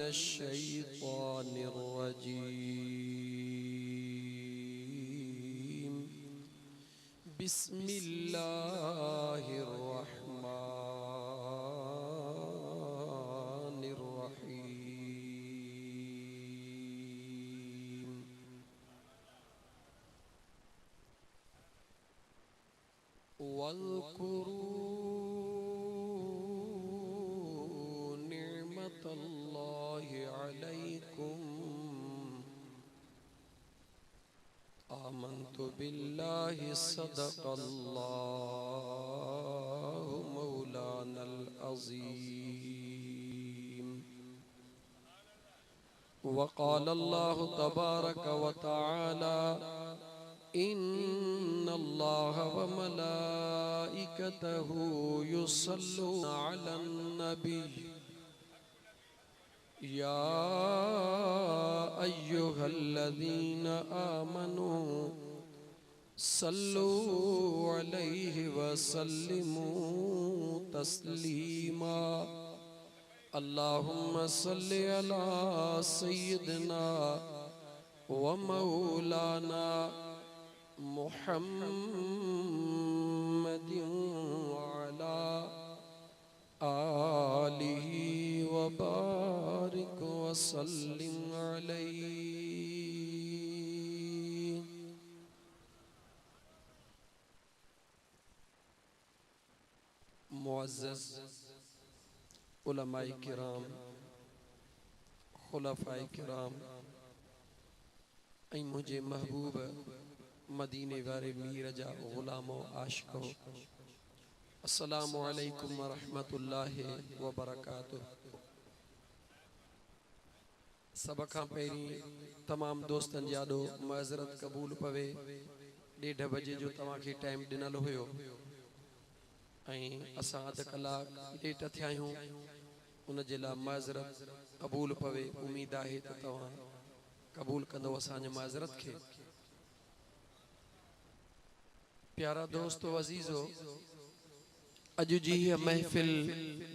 मिनश्शैतानिर रजीम। बिस्मिल्लाहिर रहमानिर रहीम। वज़्कुरू निअमतल्लाहि अलैकुम आमन्तु बिल्लाहि सदक़ल्लाहु मौलानल अज़ीम। वक़ालल्लाहु तबारक व तआला इन्नल्लाह व मलाइकतहु युसल्लूना अलन नबी या अय्युहल्लज़ीना आमनू सल्लू अलैहि व सल्लिमू तस्लीमा। अल्लाहुम्मा सल्लि अला सय्यिदिना व मौलाना मुहम्मदिन व अला आलिहि व बारिक व सल्लिम अलैहि। मुअज़्ज़ज़ उलमाए किराम, खुलफाए किराम ऐं मुझे महबूब मदीने वारे मीर जा गुलामो आशिको, अस्सलामु अलैकुम व रहमतुल्लाहि व बरकातुहू। सब खां पहिरीं तमाम दोस्तन जाडो माज़रत कबूल पवे। 1:30 बजे जो तव्हांखे टाइम ॾिनल हुयो ऐं असां अध कलाक लेट थिया आहियूं, उन जे लाइ माज़रत कबूल पवे। उम्मीद आहे त तव्हां कबूल कंदो असांजे माज़रत खे। प्यारा दोस्तो अज़ीज़ो, अॼु जी हीअ महफ़िल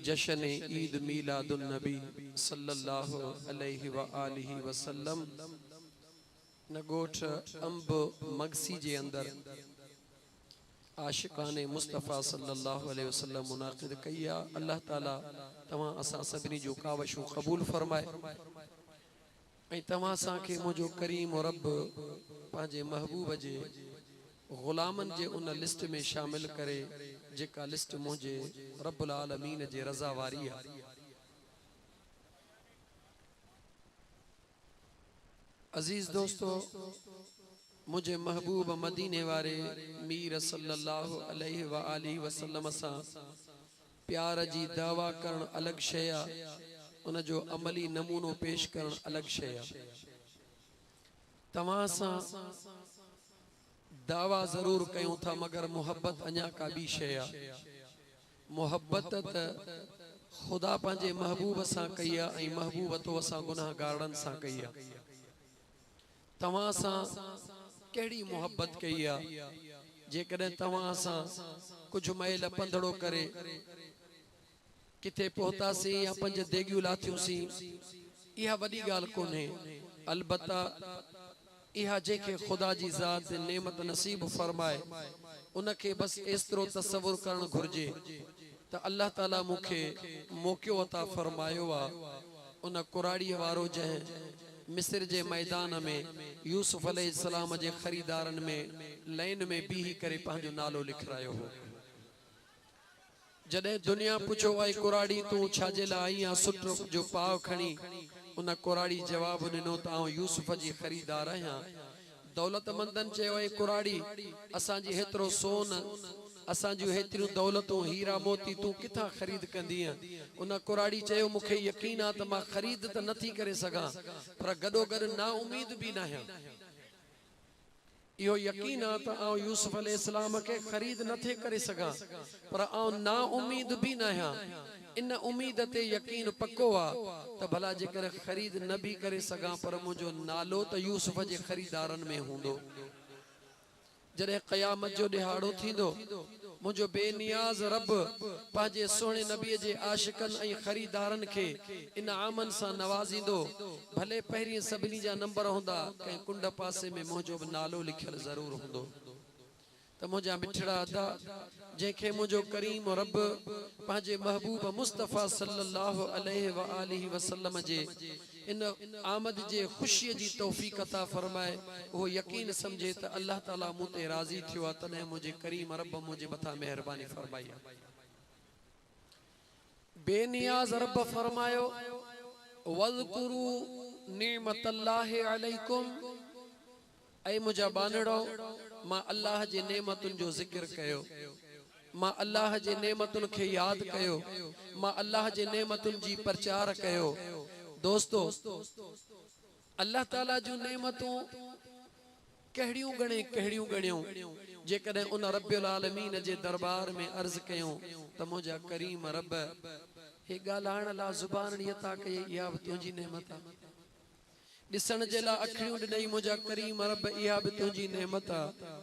जश्न ईद मीलादुन नबी सल्लल्लाहु अलैहि व आलिहि वसल्लम न ॻोठ अंब मगसी जे अंदरि आशिकाने मुस्तफ़ा सल्लल्लाहु अलैहि वसल्लम मुनाक़िद कई आहे। अल्लाह ताला तव्हां असां सभिनी जो कावशूं क़बूल फरमाए ऐं तव्हां असांखे मुंहिंजो करीम रब पंहिंजे महबूब जे ग़ुलामन जे उन लिस्ट में शामिल करे जेका लिस्ट मुंहिंजे रब्बुल आलमीन जे रज़ा वारी आहे। अज़ीज़ दोस्तो, मुझे महबूब मदीने वारे मीर सल्लल्लाहु अलैहि व आलिहि वसल्लम सां प्यार जी दावा करण अलग शय आहे, उन जो अमली नमूनो पेश करण अलग शय आहे। तव्हां सां दावा जरूर कयूं था मगर मोहब्बत अञा का ॿी शय आहे। मोहब्बत त खुदा पंहिंजे महबूब सां कई आहे ऐं महबूब तो असां गुनाहगारनि सां कई आहे। तव्हां सां कहिड़ी मोहब्बत कई आहे? जेकॾहिं तव्हां सां कुझु मैल पंधड़ो करे किथे पहुतासीं या 5 देगियूं लाथियूंसीं, इहा वॾी ॻाल्हि कोन्हे। अलबत्ता इहा जेके खुदा जी ज़ात नेमत नसीब फरमाए उनखे बस एतिरो तसव्वुर करण घुर्जे त अल्लाह ताला मूंखे मौक़ो अता फरमायो आहे। उन कुराड़ीअ वारो जंहिं मिस्र जे मैदान में यूसुफ अलैहिस्सलाम जे ख़रीदारनि में लाइन में बीही करे पंहिंजो नालो लिखायो हो। जॾहिं दुनिया पुछो आई कुराड़ी तूं छाजे लाइ आई आहे सुट जो पाव खणी, उन कुराड़ी जवाब ॾिनो त आउं यूसुफ जी ख़रीदार आहियां। दौलतमंदन चयो ऐं कुराड़ी असांजी हेतिरो सोन असांजूं हेतिरियूं दौलतूं हीरा मोती तूं किथां ख़रीद कंदीअ? उन कुराड़ी चयो मूंखे यकीन आहे त मां ख़रीद त नथी करे सघां पर गॾोगॾु ना उम्मीद बि न आहियां। इहो यकीन आहे त आउं यूसुफ अलैहिस्सलाम खे ख़रीद नथे करे सघां पर आउं ना उम्मीद बि न आहियां। इन उम्मीद ते यकीन पक्को आहे त भला जेकर ख़रीद न बि करे सघां पर मुंहिंजो नालो त यूसुफ जे ख़रीदारनि में हूंदो। जॾहिं क़यामत जो ॾिहाड़ो थींदो मुझो बेनियाज रब पांजे सोने नबी जे आशिकन ऐं खरीदारन के इन आमन सा नवाजींदो भले पहिरीं सभिनी जा नंबर हुंदा कंहिं कुंड पासे में मुझो नालो लिखियल जरूर हुंदो त मुझा मिठड़ा अदा जंहिंखे मुझो करीम रब पांजे महबूब मुस्तफ़ा सल्लल्लाहु अलैहि व आलिहि वसल्लम जे इन आमद जे खुशी जी तौफीक अता फरमाए वो यकीन समझे त अल्लाह ताला मुते राजी थियो आ तने मुझे करीम रब मुझे मथा मेहरबानी फरमाई बेनियाज रब फरमायो वज़कुरु निअमतल्लाहि अलैकुम ऐ मुझा बानड़ो मां अल्लाह जे नेमतुन जो जिक्र कयो मां अल्लाह जे नेमतुन के याद कयो मां अल्लाह जे नेमतुन जी प्रचार कयो दोस्तों अल्लाह ताला जो नेमतों कहड़ियों गणियों जेकॾहिं उन रब्बुल आलमीन जे दरबार में अर्ज कयूं त मुझा करीम रब हे ॻाल्हाइण ला ज़ुबान अता कई इहा बि तुंहिंजी नेमत आहे दिसण जे ला अखियूं ॾिनई मुझा करीम रब इहा बि तुंहिंजी नेमत आहे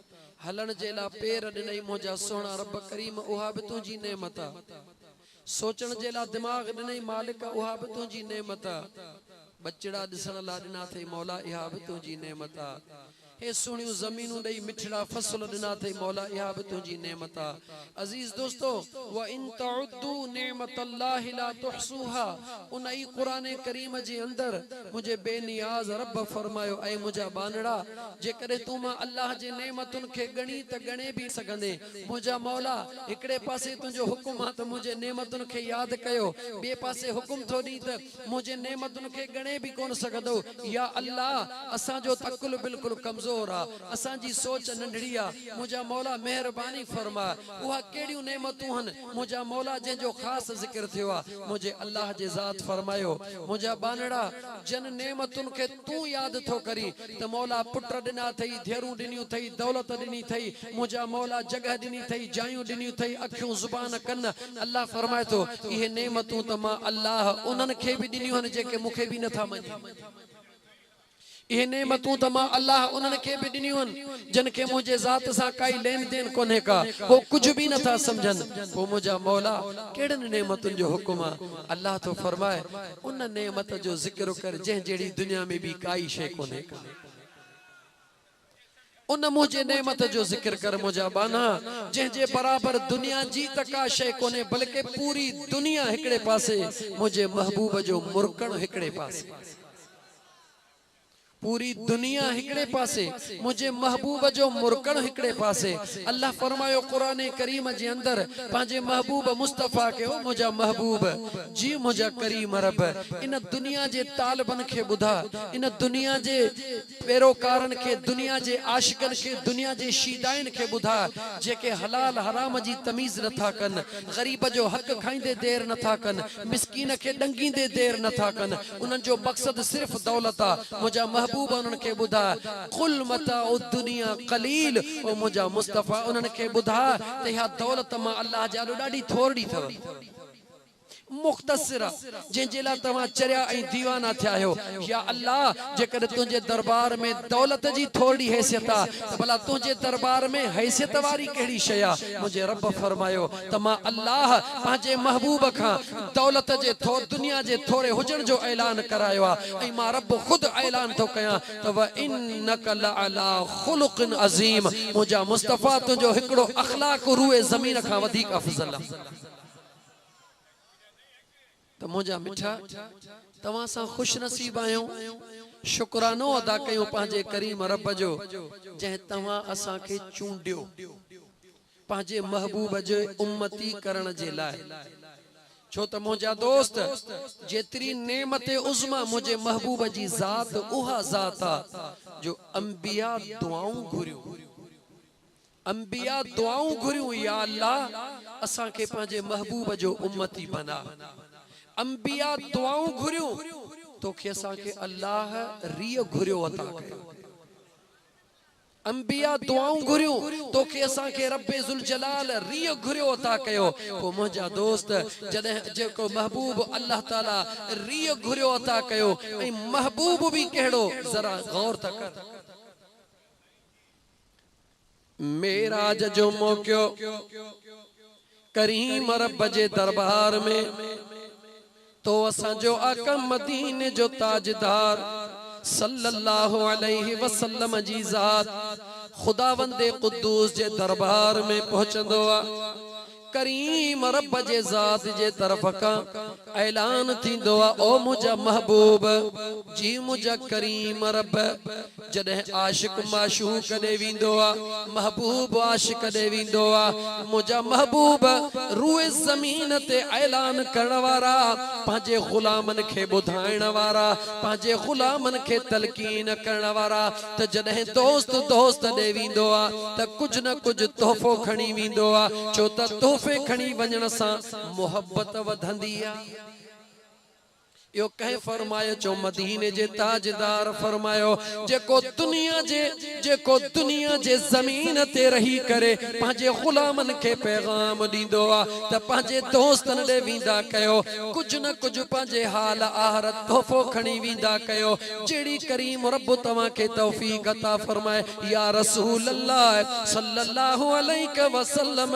हलण जे ला पेर ॾिनई मुझा सोना रब करीम उहा बि तुंहिंजी नेमत आहे सोचण जे ला दिमाग ॾिनई मालिक उहा बि तुंहिंजी नेमत आहे बचड़ा दिसण ला ॾिना थई मौला इहा बि तुंहिंजी नेमत आहे हे सुणियूं ज़मीनूं ॾेई मिठड़ा फसल ॾिना थई मौला इहा बि तुंहिंजी नेमत आहे अज़ीज़ दोस्तो व इन तउद्दू निअमतल्लाहि ला तुहसूहा उन ई क़ुरान करीम जे अंदर मुझे बेनियाज रब फरमायो ऐ मुझा बानड़ा जेकॾहिं तू मां अल्लाह जे नेमतुन खे गणी त गणे भी सघंदे मुझा मौला हिकड़े पासे तुंहिंजो हुकुम आहे त मुझे नेमतुन खे याद कयो ॿिए पासे हुकुम थो ॾी त मुझे नेमतुन खे गणे भी कोन सघंदो या अल्लाह असांजो तकुल बिल्कुलु कमज़ोर असांजी सोच नंढड़ी आ मुझा मौला मेहरबानी फरमा उहा केड़ियूं नेमतूं हन मुझा मौला जंहिंजो ख़ास ज़िक्र थियो आहे मुझे अल्लाह जे ज़ात फरमायो मुझा बानड़ा जन नेमतुन खे तू याद थो करी त मौला पुट ॾिना थई धेरूं ॾिनियूं थई दौलत ॾिनी थई मुझा मौला जगह ॾिनी थई जायूं ॾिनियूं थई अखियूं ज़ुबान कन अल्लाह फरमाए थो इहे नेमतूं त मां अल्लाह उन्हनि खे बि ॾिनियूं आहिनि जेके मूंखे बि नथा मञनि ये नेमतूं त मां अल्लाह उन्हनि खे बि ॾिनियूं आहिनि जिन खे मुंहिंजे ज़ात सां काई लेन देन कोन्हे का वो कुछ भी नथा समझनि पोइ मुंहिंजा मौला कहिड़नि नेमतुनि जो हुकुम आहे अल्लाह तो फरमाए उन नेमत जो ज़िक्र कर जंहिं जहिड़ी दुनिया में बि काई शइ कोन्हे का उन मुझे नेमत जो जिक्र कर मुझा बाना जंहिंजे बराबर दुनिया जी त का शइ कोन्हे बल्कि पूरी दुनिया हिकड़े पासे मुझे महबूब जो मुरकण हिकड़े पासे पूरी दुनिया हिकड़े पासे मुझे महबूब जो मुरकण हिकड़े पासे अल्लाह फरमायो कुरान करीम जे अंदर पांजे महबूब मुस्तफा के ओ मुझा महबूब जी मुझा करीम रब इन दुनिया जे तालिबन के बुधा इन दुनिया जे पेरोकारन के दुनिया जे आशिकन के दुनिया जे शीदाइन के बुधा जेके हलाल हराम जी तमीज नथा कन गरीब जो हक खाइंदे देर नथा कन मिस्कीन के डंगींदे देर नथा कन उनन जो मकसद सिर्फ दौलत आ मुझा महबूब उन्हनि खे बुधा कुल मताउ दुनिया कलील ओ मुझा मुस्तफा उन्हनि खे बुधा त इहा दौलत मां अल्लाह जाॾो ॾाढी थोरी अथव मुख्तसर जंहिंजे लाइ तव्हां चरिया ऐं दीवाना थिया आहियो या अल्लाह जेकॾहिं तुंहिंजे दरबार में दौलत जी थोरी हैसियत आहे त भला तुंहिंजे दरबार में हैसियत वारी कहिड़ी शइ आहे मुंहिंजे रब फरमायो त मां अल्लाह पंहिंजे महबूब खां दौलत जे दुनिया जे थोरे हुजण जो ऐलान करायो आहे ऐं मां रब ख़ुदि ऐलान थो कयां त व इन्नक लअला खुलुक़िन अज़ीम मुंहिंजा मुस्तफ़ा तुंहिंजो हिकिड़ो अख़लाक़ रूए ज़मीन खां वधीक अफ़ज़ल आहे तो मुझा मिठा तवां सां खुश नसीब आहियूं शुक्रानो अदा कयूं पंहिंजे करीम रब जो जंहिं तव्हां असां खे चूंडियो पंहिंजे महबूब जे उम्मती करण जे लाइ छो त मुंहिंजा दोस्त जेतिरी नेमत उज़मा मुंहिंजे महबूब जी ज़ात उहा ज़ात आहे जो अंबिया दुआऊं घुरियूं अंबिया दुआऊं घुरियूं या अल्लाह असां खे पंहिंजे महबूब जो उम्मती बना अंबिया दुआऊं घुरियूं तोखे असां खे अल्लाह रिय घुरियो अता कयो अंबिया दुआऊं घुरियूं तोखे असां खे रब्बे ज़ुल जलाल रिय घुरियो अता कयो पोइ मुंहिंजा दोस्त जॾहिं जेको महबूब अल्लाह ताला रिय घुरियो अता कयो ऐं महबूब भी कहिड़ो ज़रा गौर त कर मेराज जो मौक़ो करीम रब जे दरबार में तो असा जो आका मदीने जो ताजदार सल्लल्लाहु अलैहि वसल्लम जी ज़ात खुदावंदे कुद्दूस जे दरबार में पहुंचंदो आ। करीम रब जे ज़ात जे तरफ का ऐलान थींदो आ, ओ मुझा महबूब जी मुझा करीम रब। जॾहिं आशिक माशूक ॾे वेंदो आ, महबूब आशिक ॾे वेंदो आ, मुझा महबूब रूए ज़मीन ते ऐलान करण वारा, पंहिंजे ग़ुलामन खे ॿुधाइण वारा, पंहिंजे ग़ुलामन खे तलकीन करण वारा। त जॾहिं दोस्त दोस्त ॾे वेंदो आ त कुछ न कुछ तोहफ़ो खणी वेंदो आ, छो त तोहफ़े खणी वञण सां मोहब्बत वधंदी आ। यो कह फरमायो चो मदीने जे ताजदार फरमायो जेको दुनिया जे ज़मीन ते रही करे पंहिंजे ग़ुलामन खे पैगाम ॾींदो आ त पंहिंजे दोस्तन ॾे वेंदा कयो, कुछ न कुछ पंहिंजे हाल आहरत तोहफ़ो खणी वेंदा कयो। जहिड़ी करीम रब तव्हां खे तौफ़ीक़ अता फरमाए। या रसूल अल्लाह सल्लल्लाहु अलैहि वसल्लम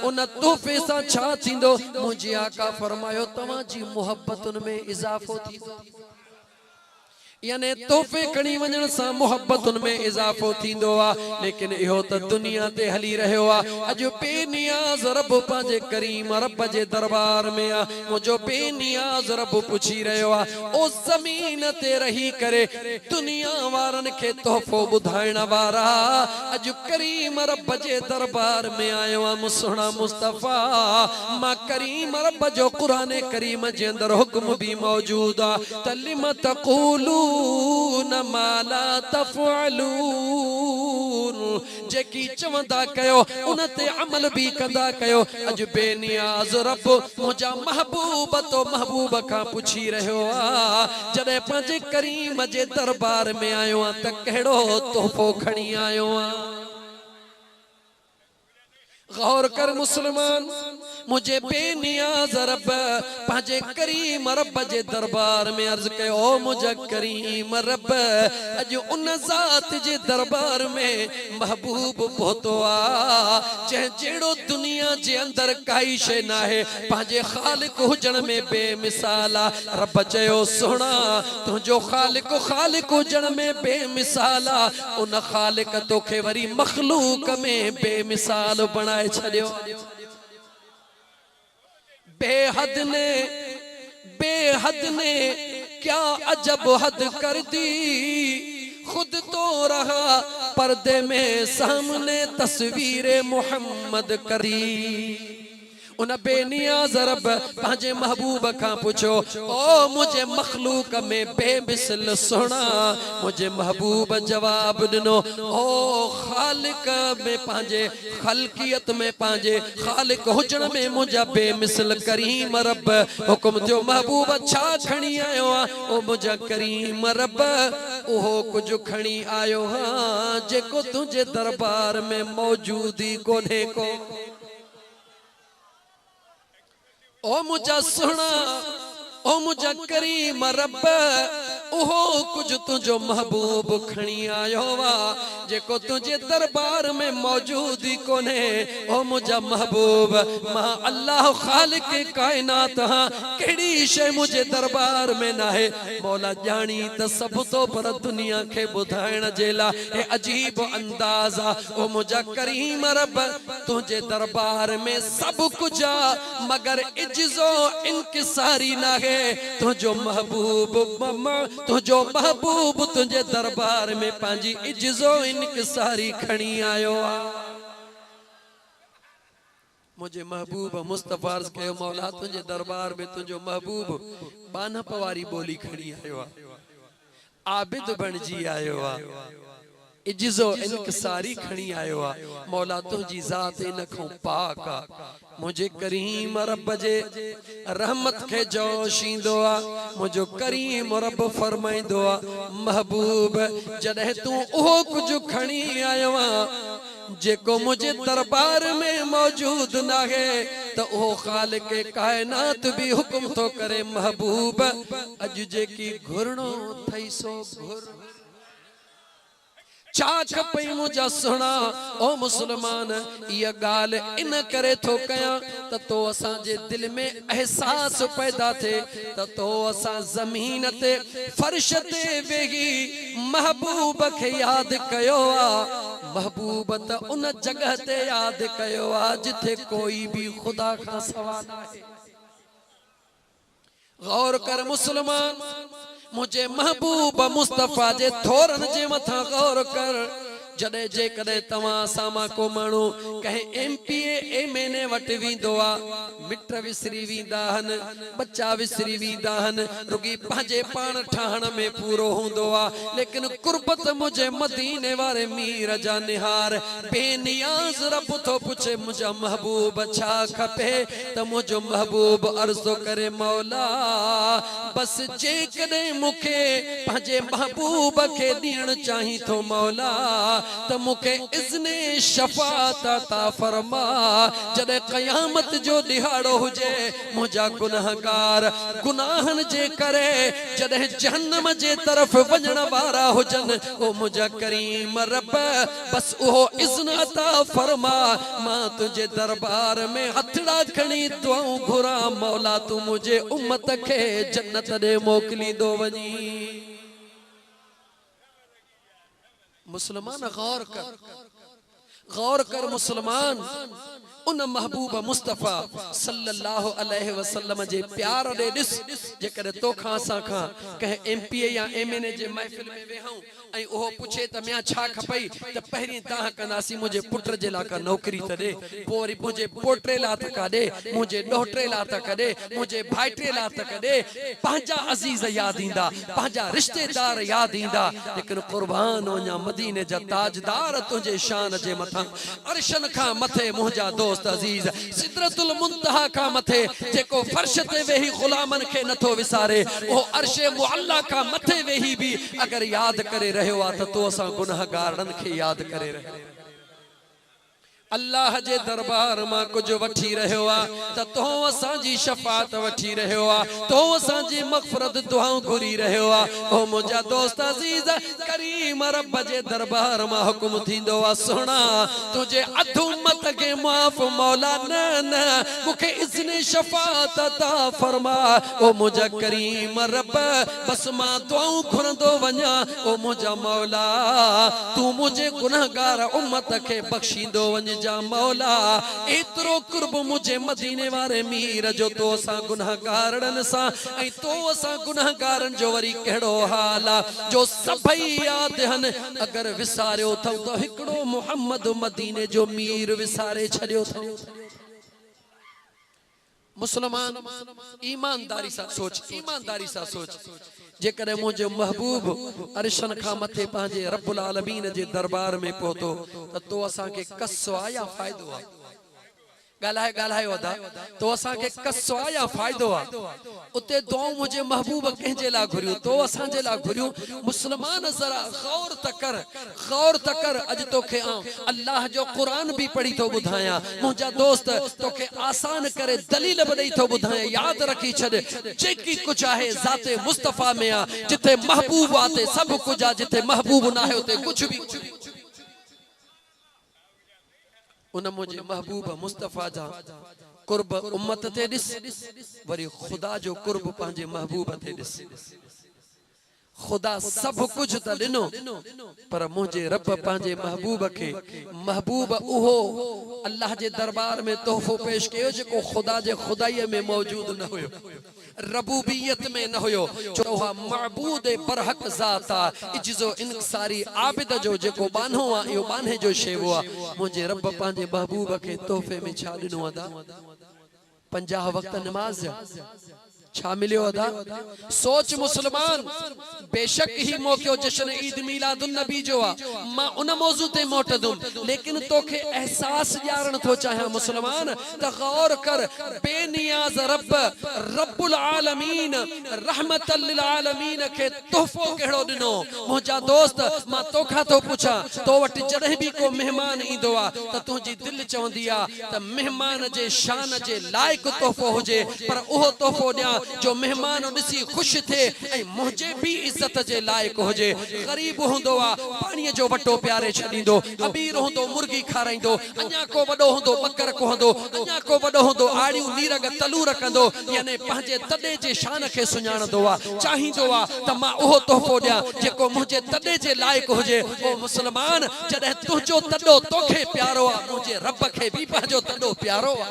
उन तोहफ़े सां छा थींदो? मुंहिंजे आका फरमायो तव्हां जी मोहब्बतुन में इज़ाफ़ो यानी तोहफ़े खणी वञण सां मोहब्बतुन में इज़ाफ़ो थींदो आ। लेकिन इहो त दुनिया ते हली रहियो आ। अॼु बेनियाज़ रब पंहिंजे करीम रब जे दरबार में आ। मुंहिंजो बेनियाज़ रब पुछी रहियो आ, ओ ज़मीन ते रही करे दुनिया वारनि खे तोहफ़ो ॿुधाइण वारा, अॼु करीम रब जे दरबार में आयो आ। मुसहणा मुस्तफ़ा मां करीम रब जो क़ुरान करीम जे अंदर हुक्म भी मौजूद आ। तलिम तक़ूलू न माला तफ़अलून, जेकी चवंदा कयो उन ते अमल भी कंदा कयो। अज बेनियाज़ रब मुझा महबूब तो महबूब का पुछी रहियो आ, जॾहिं पंहिंजे करीम जे दरबार में आयो आ त कहिड़ो तोहफ़ो खणी आयो आ। गौर कर मुसलमान, मुझे बेनियाज़ रब पंहिंजे करीम रब जे दरबार में अर्ज कयो, ओ मुझा करीम रब अॼु उन ज़ात जे दरबार में महबूब पहुतो आ जहिड़ो दुनिया जे अंदर काई शइ नाहे, पंहिंजे ख़ालिक हुजण में बेमिसाल आ। रब चयो सुहिणा तुंहिंजो ख़ालिक हुजण में बेमिसाल आ, उन ख़ालिक तोखे वरी मख़लूक में बेमिसाल बणाए छॾियो। बेहद ने क्या अजब हद कर दी, खुद तो रहा पर्दे में सामने तस्वीर मोहम्मद करी। उन बेनियाज़ रब पंहिंजे महबूब खां पुछो, ओ मुझे मखलूक में बेमिसल सुहिणा। मुझे महबूब जवाब ॾिनो, ओ ख़ालिक में पंहिंजे ख़ल्क़ियत में पंहिंजे ख़ालिक हुजण में मुंहिंजा बेमिसल करीम रब हुकुम थियो, महबूब छा खणी आयो आ? ओ मुंहिंजा करीम रब उहो कुझु खणी आयो हा जेको तुंहिंजे दरबार में मौजूदी कोन्हे को। ओ मुझा सुहिणा, ओ मुझा करीम रब उहो कुछ तुझो महबूब खणी आयो वा जेको तुझे दरबार में मौजूद ही कोने। ओ मुझा महबूब मां अल्लाह खालिक कायनात हां, केड़ी शे मुझे दरबार में ना है। मौला जानी त सब तो पर दुनिया के बुधाइण जे ला ए अजीब अंदाज आ। ओ मुझा करीम रब तुझे दरबार में सब कुछ आ, मगर इज्जो इनकिसारी ना है। तुझो महबूब तुझो महबूब तुझे दरबार में पांजी इज्जो इनकिसारी खणी आयो आ। मुझे महबूब मुस्तफा अर्ज़ कयो, मौला तुझे दरबार में तुझो महबूब बानप वारी बोली खणी आयो आ, आबिद बणजी आयो आ, इज्जो इनकिसारी खणी आयो आ। मौला तुझी ज़ात इन खां पाक आ। मुझे करीम रब जे रहमत के जोश इंदो आ। मुझो करीम रब फरमाइंदो आ, महबूब जॾहिं तू ओहो कुछ खणी आयो आ जेको मुझे दरबार में मौजूद ना है, तो ओहो खालिक कायनात भी हुक्म तो करे, महबूब अज जेकी घुरणो थई सो घुर। चाक पई मुझा सुना ओ मुसलमान ये गाल इन करे थो कया त तो असा जे दिल में एहसास पैदा थे त तो असा जमीन ते फर्श ते वेही महबूब के याद कयो आ महबूब त उन जगह ते याद कयो आ जिथे कोई भी खुदा का सवा ना है। गौर कर मुसलमान मुझे महबूब मुस्तफा जे थोरन जे मथा गौर कर जडे जे कदे तवा सामा को मानू कहे एमपीए एमएनए वट वींदो आ मिट विसरी वींदा हन बच्चा विसरी वींदा हन रुगी पंहिंजे पाण ठाहण में पूरो हुंदो आ लेकिन कुर्बत मुझे मदीने वारे मीर जा निहार बेनियाज रब तो पूछे मुझा महबूब छा खपे त मुझो महबूब अर्ज करे मौला बस जे कदे मुखे पंहिंजे महबूब के ॾियण चाही थो मौला त मुखे इज़्ने शफात अता फरमा जदे क़यामत जो दिहाड़ो हुजे मुझा गुनाहगार गुनाहन जे करे जदे जहन्नम जे तरफ वञण वारा हुजन ओ मुझा करीम रब बस उहो इज़्न अता फरमा मां तुझे दरबार में हथड़ा खणी दुआऊं घुरा मौला तू मुझे उम्मत के जन्नत दे मोकली दो वनी। मुसलमान गौर कर मुसलमान उन महबूब मुस्तफा सल्लल्लाहु अलैहि वसल्लम जे प्यार दे दिस जेकर तो खां सा खां कहे एमपीए या एमएनए जे महफिल में वेहूं ऐं ओहो पुछे त म्या छा खपई त पहिरीं तां कंदासी मुझे पुट जे ला का नौकरी त दे पोरी मुझे पोटे ला त का दे मुझे डोहटे ला त का दे मुझे भाईटे ला त का दे पंहिंजा अजीज याद इंदा पंहिंजा रिश्तेदार याद इंदा लेकिन कुर्बान वञा मदीने जा ताजदार तुझे शान जे मथा अर्शन खां मथे मुंहिंजा दोस्त अजीज सिदरतुल मुंतहा का मथे जेको फर्श ते वेही गुलामन के नथो विसारे ओ अर्शे मुअल्ला का मथे वेही भी अगर याद करे रहियो आ त तो असा गुनाहगारन के याद करे रहे अल्लाह जे दरबार मां कुछ वठी रहियो आ त तो असा जी शफात वठी रहियो आ तो असा जी मगफरत दुआऊं घुरी रहियो आ ओ मुझा दोस्त अजीज करीम रब जे दरबार मां हुक्म थींदो आ सुना तुझे अध उम्मत के माफ मौला न न मुखे इज़्ने शफात अता फरमा ओ मुझा करीम रब बस मां दुआऊं घुरंदो वञा ओ मुझा मौला तू मुझे गुनाहगार उम्मत के बख्शींदो वञ जा मौला एतरो कुर्ब मुझे मदीने वारे मीर जो तो असा गुनाहगारन सा ऐ तो असा गुनाहगारन जो वरी केड़ो हाल आ जो सभई याद हन अगर विसारियो थो तो हिकड़ो मोहम्मद मदीने जो मीर विसारे छड़ियो थो। मुसलमान ईमानदारी सा सोच जेकर मुझे महबूब अरशन खां मथे पंहिंजे रब्बुल आलमीन जे दरबार में पहुतो त तो असा के कसो आया फायदो आ गालाए वदा तो असा के कसो आया फायदो आ उते दुआऊं मुझे महबूब कंहिंजे ला घुरियो तो असा जे ला घुरियो। मुसलमान जरा गौर तकर अज तोखे अल्लाह जो कुरान भी पढ़ी तो बुधाया मुझा दोस्त तोखे आसान करे दलील बदई तो बुधाया याद रखी छड़ जेकी कुछ आहे जाते मुस्तफा में आ जिथे महबूब आते सब कुछ आ जिथे महबूब ना है उते कुछ भी उन मुझे महबूब मुस्तफा जा कुर्ब उम्मत ते दिस वरी खुदा जो कुर्ब पंहिंजे महबूब ते दिस खुदा सब कुछ त दिनो पर मुझे रब पंहिंजे महबूब के महबूब उहो अल्लाह जे दरबार में तोहफो पेश कयो जेको खुदा जे खुदाई में मौजूद न हुयो रबूबियत में न हुयो जो मअबूद बरहक ज़ात आ इज्जो इनसारी आबिद जो जेको बानो आ यो बाने जो शेवो आ मुझे रब पंहिंजे महबूब के तोहफे में छा दिनो अदा 50 वक्त नमाज छा मिलियो अदा सोच मुसलमान बेशक ही मौके जश्न ईद मिलादुन नबी जो आ मां उन मौजू ते मोटदुम लेकिन तोखे एहसास ॼारण थो चाहियां मुसलमान त गौर कर बेनियाज रब्बुल आलमीन रहमतल लिल आलमीन के तोहफो केड़ो दिनो मुझा दोस्त मां तोखा तो पूछा तो वट जड़े भी को मेहमान ईंदो आ त तुजी दिल चवंदी आ त मेहमान जे शान जे लायक तोहफो हुजे पर उहो तोहफो दिया जो मेहमान ॾिसी ख़ुशि थिए ऐं मुंहिंजे बि इज़त जे लाइक़ हुजे। ग़रीब हूंदो आ पाणीअ जो वटो प्यारे छॾींदो, अमीर हूंदो मुर्गी खाराईंदो, अञा को वॾो हूंदो बकर कोहंदो, अञा को वॾो हूंदो आड़ियूं नीरग तलू रखंदो। यानी पंहिंजे तॾे जे शान खे सुञाणंदो आ, चाहींदो आ त मां उहो तोहफ़ो ॾियां जेको मुंहिंजे तॾे जे लाइक़ हुजे। ओ मुस्लमान, जॾहिं तुंहिंजो तॾो तोखे प्यारो आ, मुंहिंजे रब खे बि पंहिंजो तॾो प्यारो आ।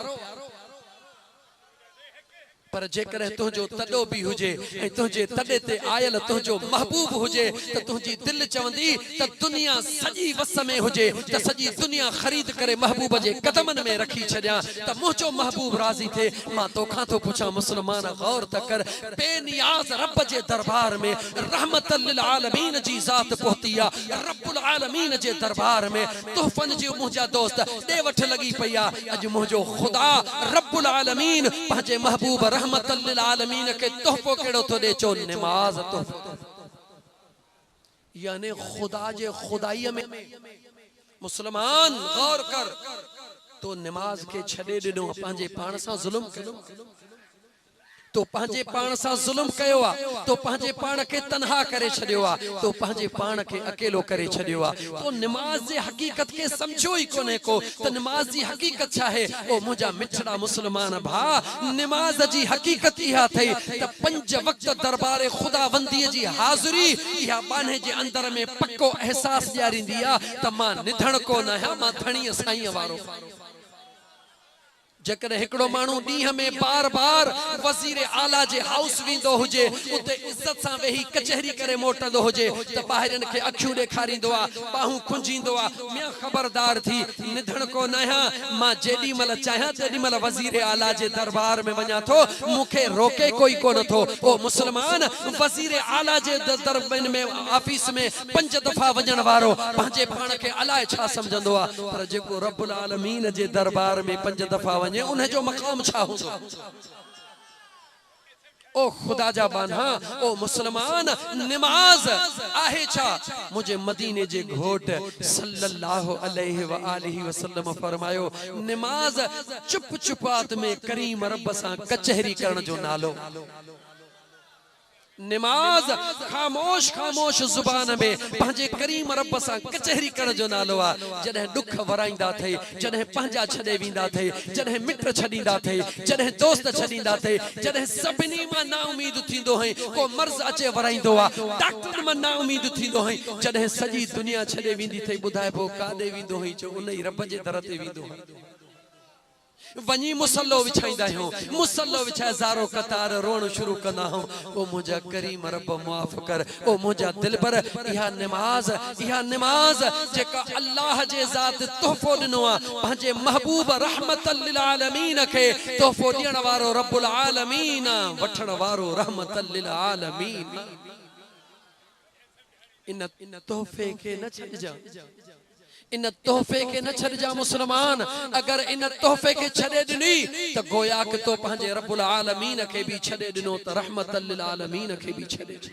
पर जेकॾहिं तुंहिंजो तॾो बि हुजे ऐं तुंहिंजे तॾे ते आयल तुंहिंजो महबूब हुजे त तुंहिंजी दिलि चवंदी त दुनिया सॼी वस में हुजे, त सॼी दुनिया ख़रीद करे महबूब जे कदमनि में रखी छॾियां त मुंहिंजो महबूब राज़ी थिए। मां तोखां थो पुछां मुस्लमान, गौर त कर, बेनियाज़ रब जे दरबार में रहमतल लिल आलमीन जी ज़ात पहुती आहे। रब्बुल आलमीन जे दरबार में तोहफ़नि जी मुंहिंजा दोस्त ॾे वठ लॻी पई आहे। अॼु मुंहिंजो ख़ुदा रब्बुल आलमीन पंहिंजे महबूब रहमतल लिल आलमीन के तोहफ़ो केड़ो तो दे, चो नमाज तोहफ़ो। यानी खुदा जे खुदाई में मुसलमान गौर कर, तो नमाज के छड़े दिनो पंहिंजे पाण सां जुल्म कयो, तो पंहिंजे पाण सां जुल्म कयो आ, तो पंहिंजे पाण के तन्हा करे छड़ियो आ, तो पंहिंजे पाण के अकेलो करे छड़ियो आ। तो नमाज जे हकीकत के समझो ही कोने को त नमाज जी हकीकत छा है। ओ मुंहिंजा मिठड़ा मुसलमान भा, नमाज जी हकीकत इहा थई त 5 वक्त दरबार खुदावंदी जी हाज़िरी इहा बाने जे अंदर में पक्को एहसास ॾियारींदी आ त मां निधण को न आहियां, मां धणीअ साईं वारो। जेकॾहिं हिकिड़ो माण्हू ॾींहं में बार बार वज़ीर आला जे हाउस वेंदो हुजे, उते इज़त सां वेही कचहरी करे मोटंदो हुजे, त ॿाहिरनि खे अखियूं ॾेखारींदो आहे, ॿाहूं खुंजींदो आहे, मियां ख़बरदार थी निधण को न आहियां, मां जेॾी महिल चाहियां तेॾी महिल वज़ीर आला जे दरबार में वञा थो, मूंखे रोके कोई कोन थो। ओ मुस्लमान, वज़ीर आला जे दरबार में ऑफिस में 5 दफ़ा वञण वारो पंहिंजे पाण खे अलाए छा सम्झंदो आहे, पर जेको रब्बुल आलमीन जे दरबार में 5 दफ़ा वञे उन जो मक़ाम छा हूंदो। ओ खुदा जा बाना, ओ मुसलमान, नमाज आहे छा। मुझे मदीने जे घोट सल्लल्लाहु अलैहि व आलिहि वसल्लम फरमायो, नमाज चुप चुपात में करीम रब सां कचहरी करण जो नालो। नमाज खामोश खामोश जुबान में पंहिंजे करीम रब सां कचहरी करण जो नालो आहे। जॾहिं दुख वराईंदा थे, जॾहिं पंहिंजा छॾे वेंदा थे, जॾहिं मिट छॾींदा थे, जॾहिं दोस्त छॾींदा थे, जॾहिं सभिनी मां ना उम्मीद थींदो है, को मर्ज़ अचे वराईंदो आहे, डॉक्टर मां ना उम्मीद थींदो है, जॾहिं सॼी दुनिया छॾे वेंदी थे, ॿुधाए पोइ काॾे वेंदो है, चो उन ई रब जे दर ते वेंदो है। वनी मुसल्लो विछाईंदा आहियूं, मुसल्लो विछाए ज़ारो कतार रोण शुरू कंदा आहियूं। ओ मुंहिंजा करीम रब माफ़ कर, ओ मुंहिंजा दिलबर, इहा नमाज जेका अल्लाह जे ज़ात तोहफ़ो ॾिनो आहे, पंहिंजे महबूब रहमतल लिल आलमीन खे तोहफ़ो ॾियण वारो रब्बुल आलमीन, वठण वारो रहमतल लिल आलमीन। इन तोहफ़े खे न छॾिजां, इन तोहफ़े के न छॾिजां मुसलमान। अगर इन तोहफ़े के छॾे ॾिनी त गोया कि तो पंहिंजे रब्बुल आलमीन खे बि छॾे ॾिनो, त रहमतल लिल आलमीन खे बि छॾे ॾिनो।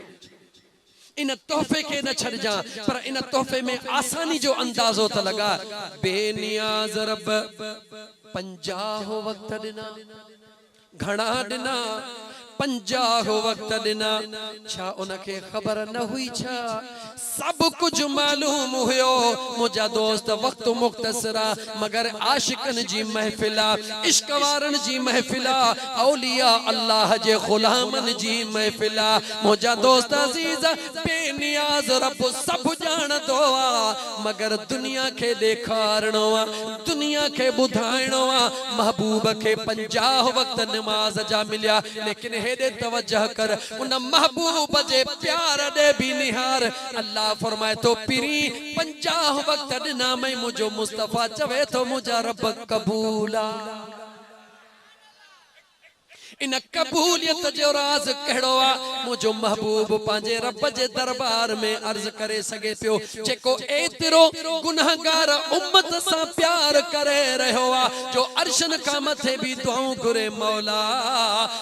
इन तोहफ़े के न छॾिजां, पर इन तोहफ़े में आसानी जो अंदाज़ो त लगा। बेनियाज़ रब 50 वक्त ॾिना, घणा ॾिना, 50 वक्त ॾिना, छा उनखे ख़बर न हुई छा सब कुछ मालूम हुयो। मुझा दोस्त वक्त मुख्तसरा, मगर आशिकन जी महफिला, इश्क वारन जी महफिला, औलिया अल्लाह जे गुलामन जी महफिला। मुझा दोस्त अजीज, बेनियाज रब सब जानदो आ, मगर दुनिया के देखारणो आ, दुनिया के बुधाइणो आ। महबूब के 50 वक्त नमाज जा मिलिया, लेकिन हेडे तवज्जह कर, उन महबूब जे प्यार दे भी निहार। अल्लाह फरमाए तो पीरी 50 वक्त ॾिना में मुझो मुस्तफा चवे तो मुझा रब कबूला। इन कबूलियत जो राज कहिड़ो आहे। मुझो महबूब पंहिंजे रब जे दरबार में अर्ज करे सके पियो, जेको एतिरो गुनहगार उम्मत सां प्यार करे रहियो आहे, जो अर्शन खां मथे भी दुआऊं घुरे, मौला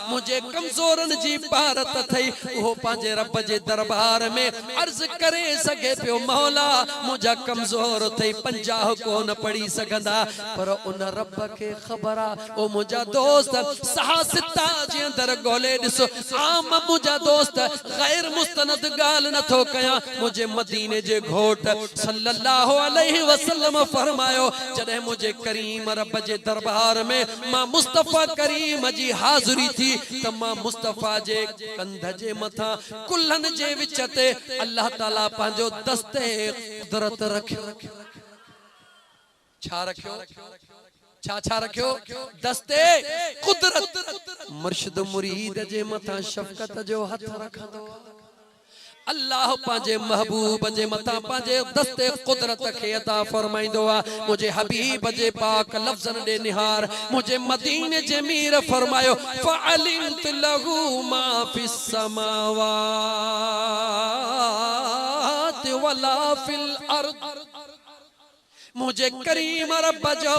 मुझे कमज़ोरन जी भारत थई, उहो पंहिंजे रब जे दरबार में अर्ज करे सके पियो, मौला मुझा कमज़ोर थई, 50 कोन पढ़ी सघंदा, पर उन रब खे ख़बर आहे। ओ मुझा दोस्त सहा सिता अंदाज अंदर गोले ॾिसो आम मुंहिंजा दोस्त गैर मुस्तनद गाल न थो कयां मुझे मदीने जे घोट सल्लल्लाहु अलैहि वसल्लम फरमायो जॾहिं मुझे करीम रब जे दरबार में मां मुस्तफा करीम जी हाज़िरी थी त मां मुस्तफा जे कंध जे मथा कुल्हन जे विच ते अल्लाह ताला पंहिंजो दस्ते कुदरत रखियो छा रखियो छा रखियो दस्ते कुदरत मुर्शिद मुरीद जे मथा शफकत जो हथ रखंदो अल्लाह पांजे महबूब जे मथा पांजे दस्ते कुदरत के अता फरमाइंदो आ मुझे हबीब जे पाक लफ्ज़न दे निहार मुझे मदीने जे मीर फरमायो फअलिमत लहू मा फिस समावात वला फिल अर्द मुझे करीम रब जो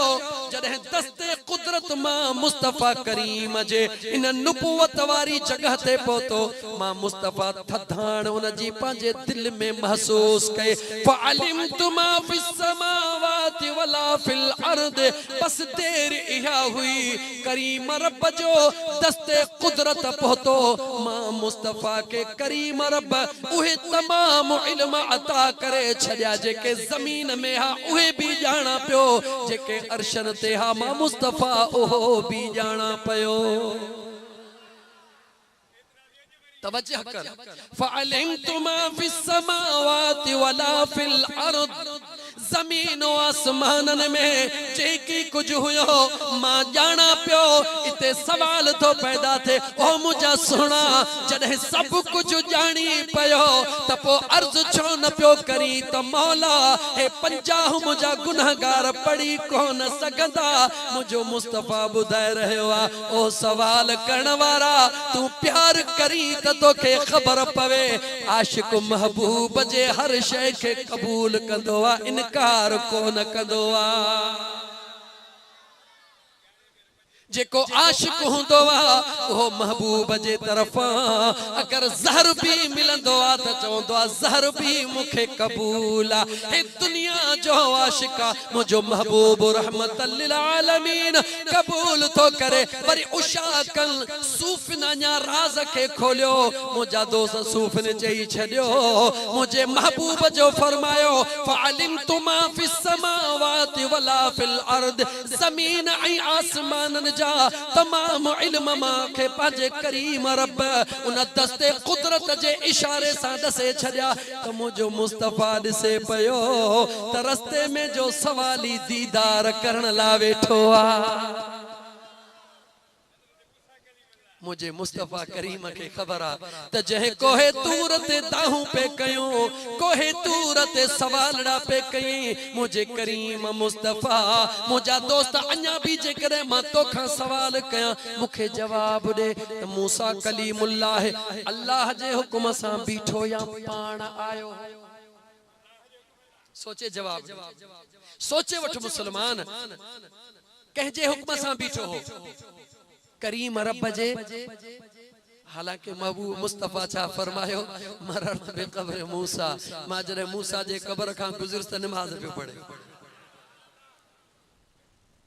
जॾहिं दस्ते कुदरत मां मुस्तफा करीम जे इन नुबुवत वारी जगह ते पहुतो मां मुस्तफा थधाण उन जी पंहिंजे दिल में महसूस कए फअलिमतु मा फिस समावाति वला फिल अर्द बस देर इहा हुई करीम रब जो दस्ते कुदरत पहुतो मां मुस्तफा के करीम रब उहे तमाम इल्म अता करे छॾिया जेके ज़मीन में हा उहे भी जाना पियो जेके अर्शन ते हा मां मुस्तफा ओहो भी जाना पियो तवज्जो कर फअलिमतु मा फिस समावाति वला फिल अर्द जमीन और आसमानन में जेकी कुछ हुयो मां जाना पियो इते सवाल तो पैदा थे ओ मुझा सुना जॾहिं सब कुछ जानी पियो त पो अर्ज छो न पियो करी त मौला हे 50 मुझा गुनहगार पढ़ी कोन सघंदा मुझो मुस्तफा ॿुधाए रहियो आ ओ सवाल करण वारा तू प्यार करी त तोखे ख़बर पवे आशिक महबूब जे हर शय के कबूल कंदो आ इनकार कोन कंदो आ जेको आशिक हुंदो आ वो महबूब जे तरफा अगर जहर भी मिलंदो आ त चवंदो आ जहर भी मुखे कबूल आ हे दुनिया जो आशिका मुझो महबूब रहमतल लिल आलमीन कबूल तो करे वरी उशाकल सूफिना न्या राज के खोलियो मुझा दोस्त सूफ ने चई छडियो मुझे महबूब जो फरमायो फअलिमतु मा फिस समावाति वला फिल अर्द जमीन ऐं आसमानन जा तमाम इल्म मां के पाजे करीम रब उन दस्ते कुदरत जे इशारे सा दसे छड्या त मुझो मुस्तफा दिसे पयो त रस्ते में जो सवाली दीदार करण ला वेठो आ मुझे मुस्तफा करीम के खबर आ त जहे कोहे तूर ते दाहू पे कयूं कोहे तूर ते सवालड़ा पे कई मुझे करीम मुस्तफा मुझा दोस्त अन्या भी जे करे मां तोखा सवाल कया मुखे जवाब दे त मूसा कलीमुल्लाह अल्लाह जे हुक्म सा बीठो या पाण आयो सोचे जवाब सोचे वठ मुसलमान कह जे हुक्म सा बीठो हो करीम रब जे हालांकि महबूब मुस्तफा छा फरमायो मरत बे कब्र मूसा मां जरे मूसा जे कब्र खां गुज़िरस त नमाज पे पढ़े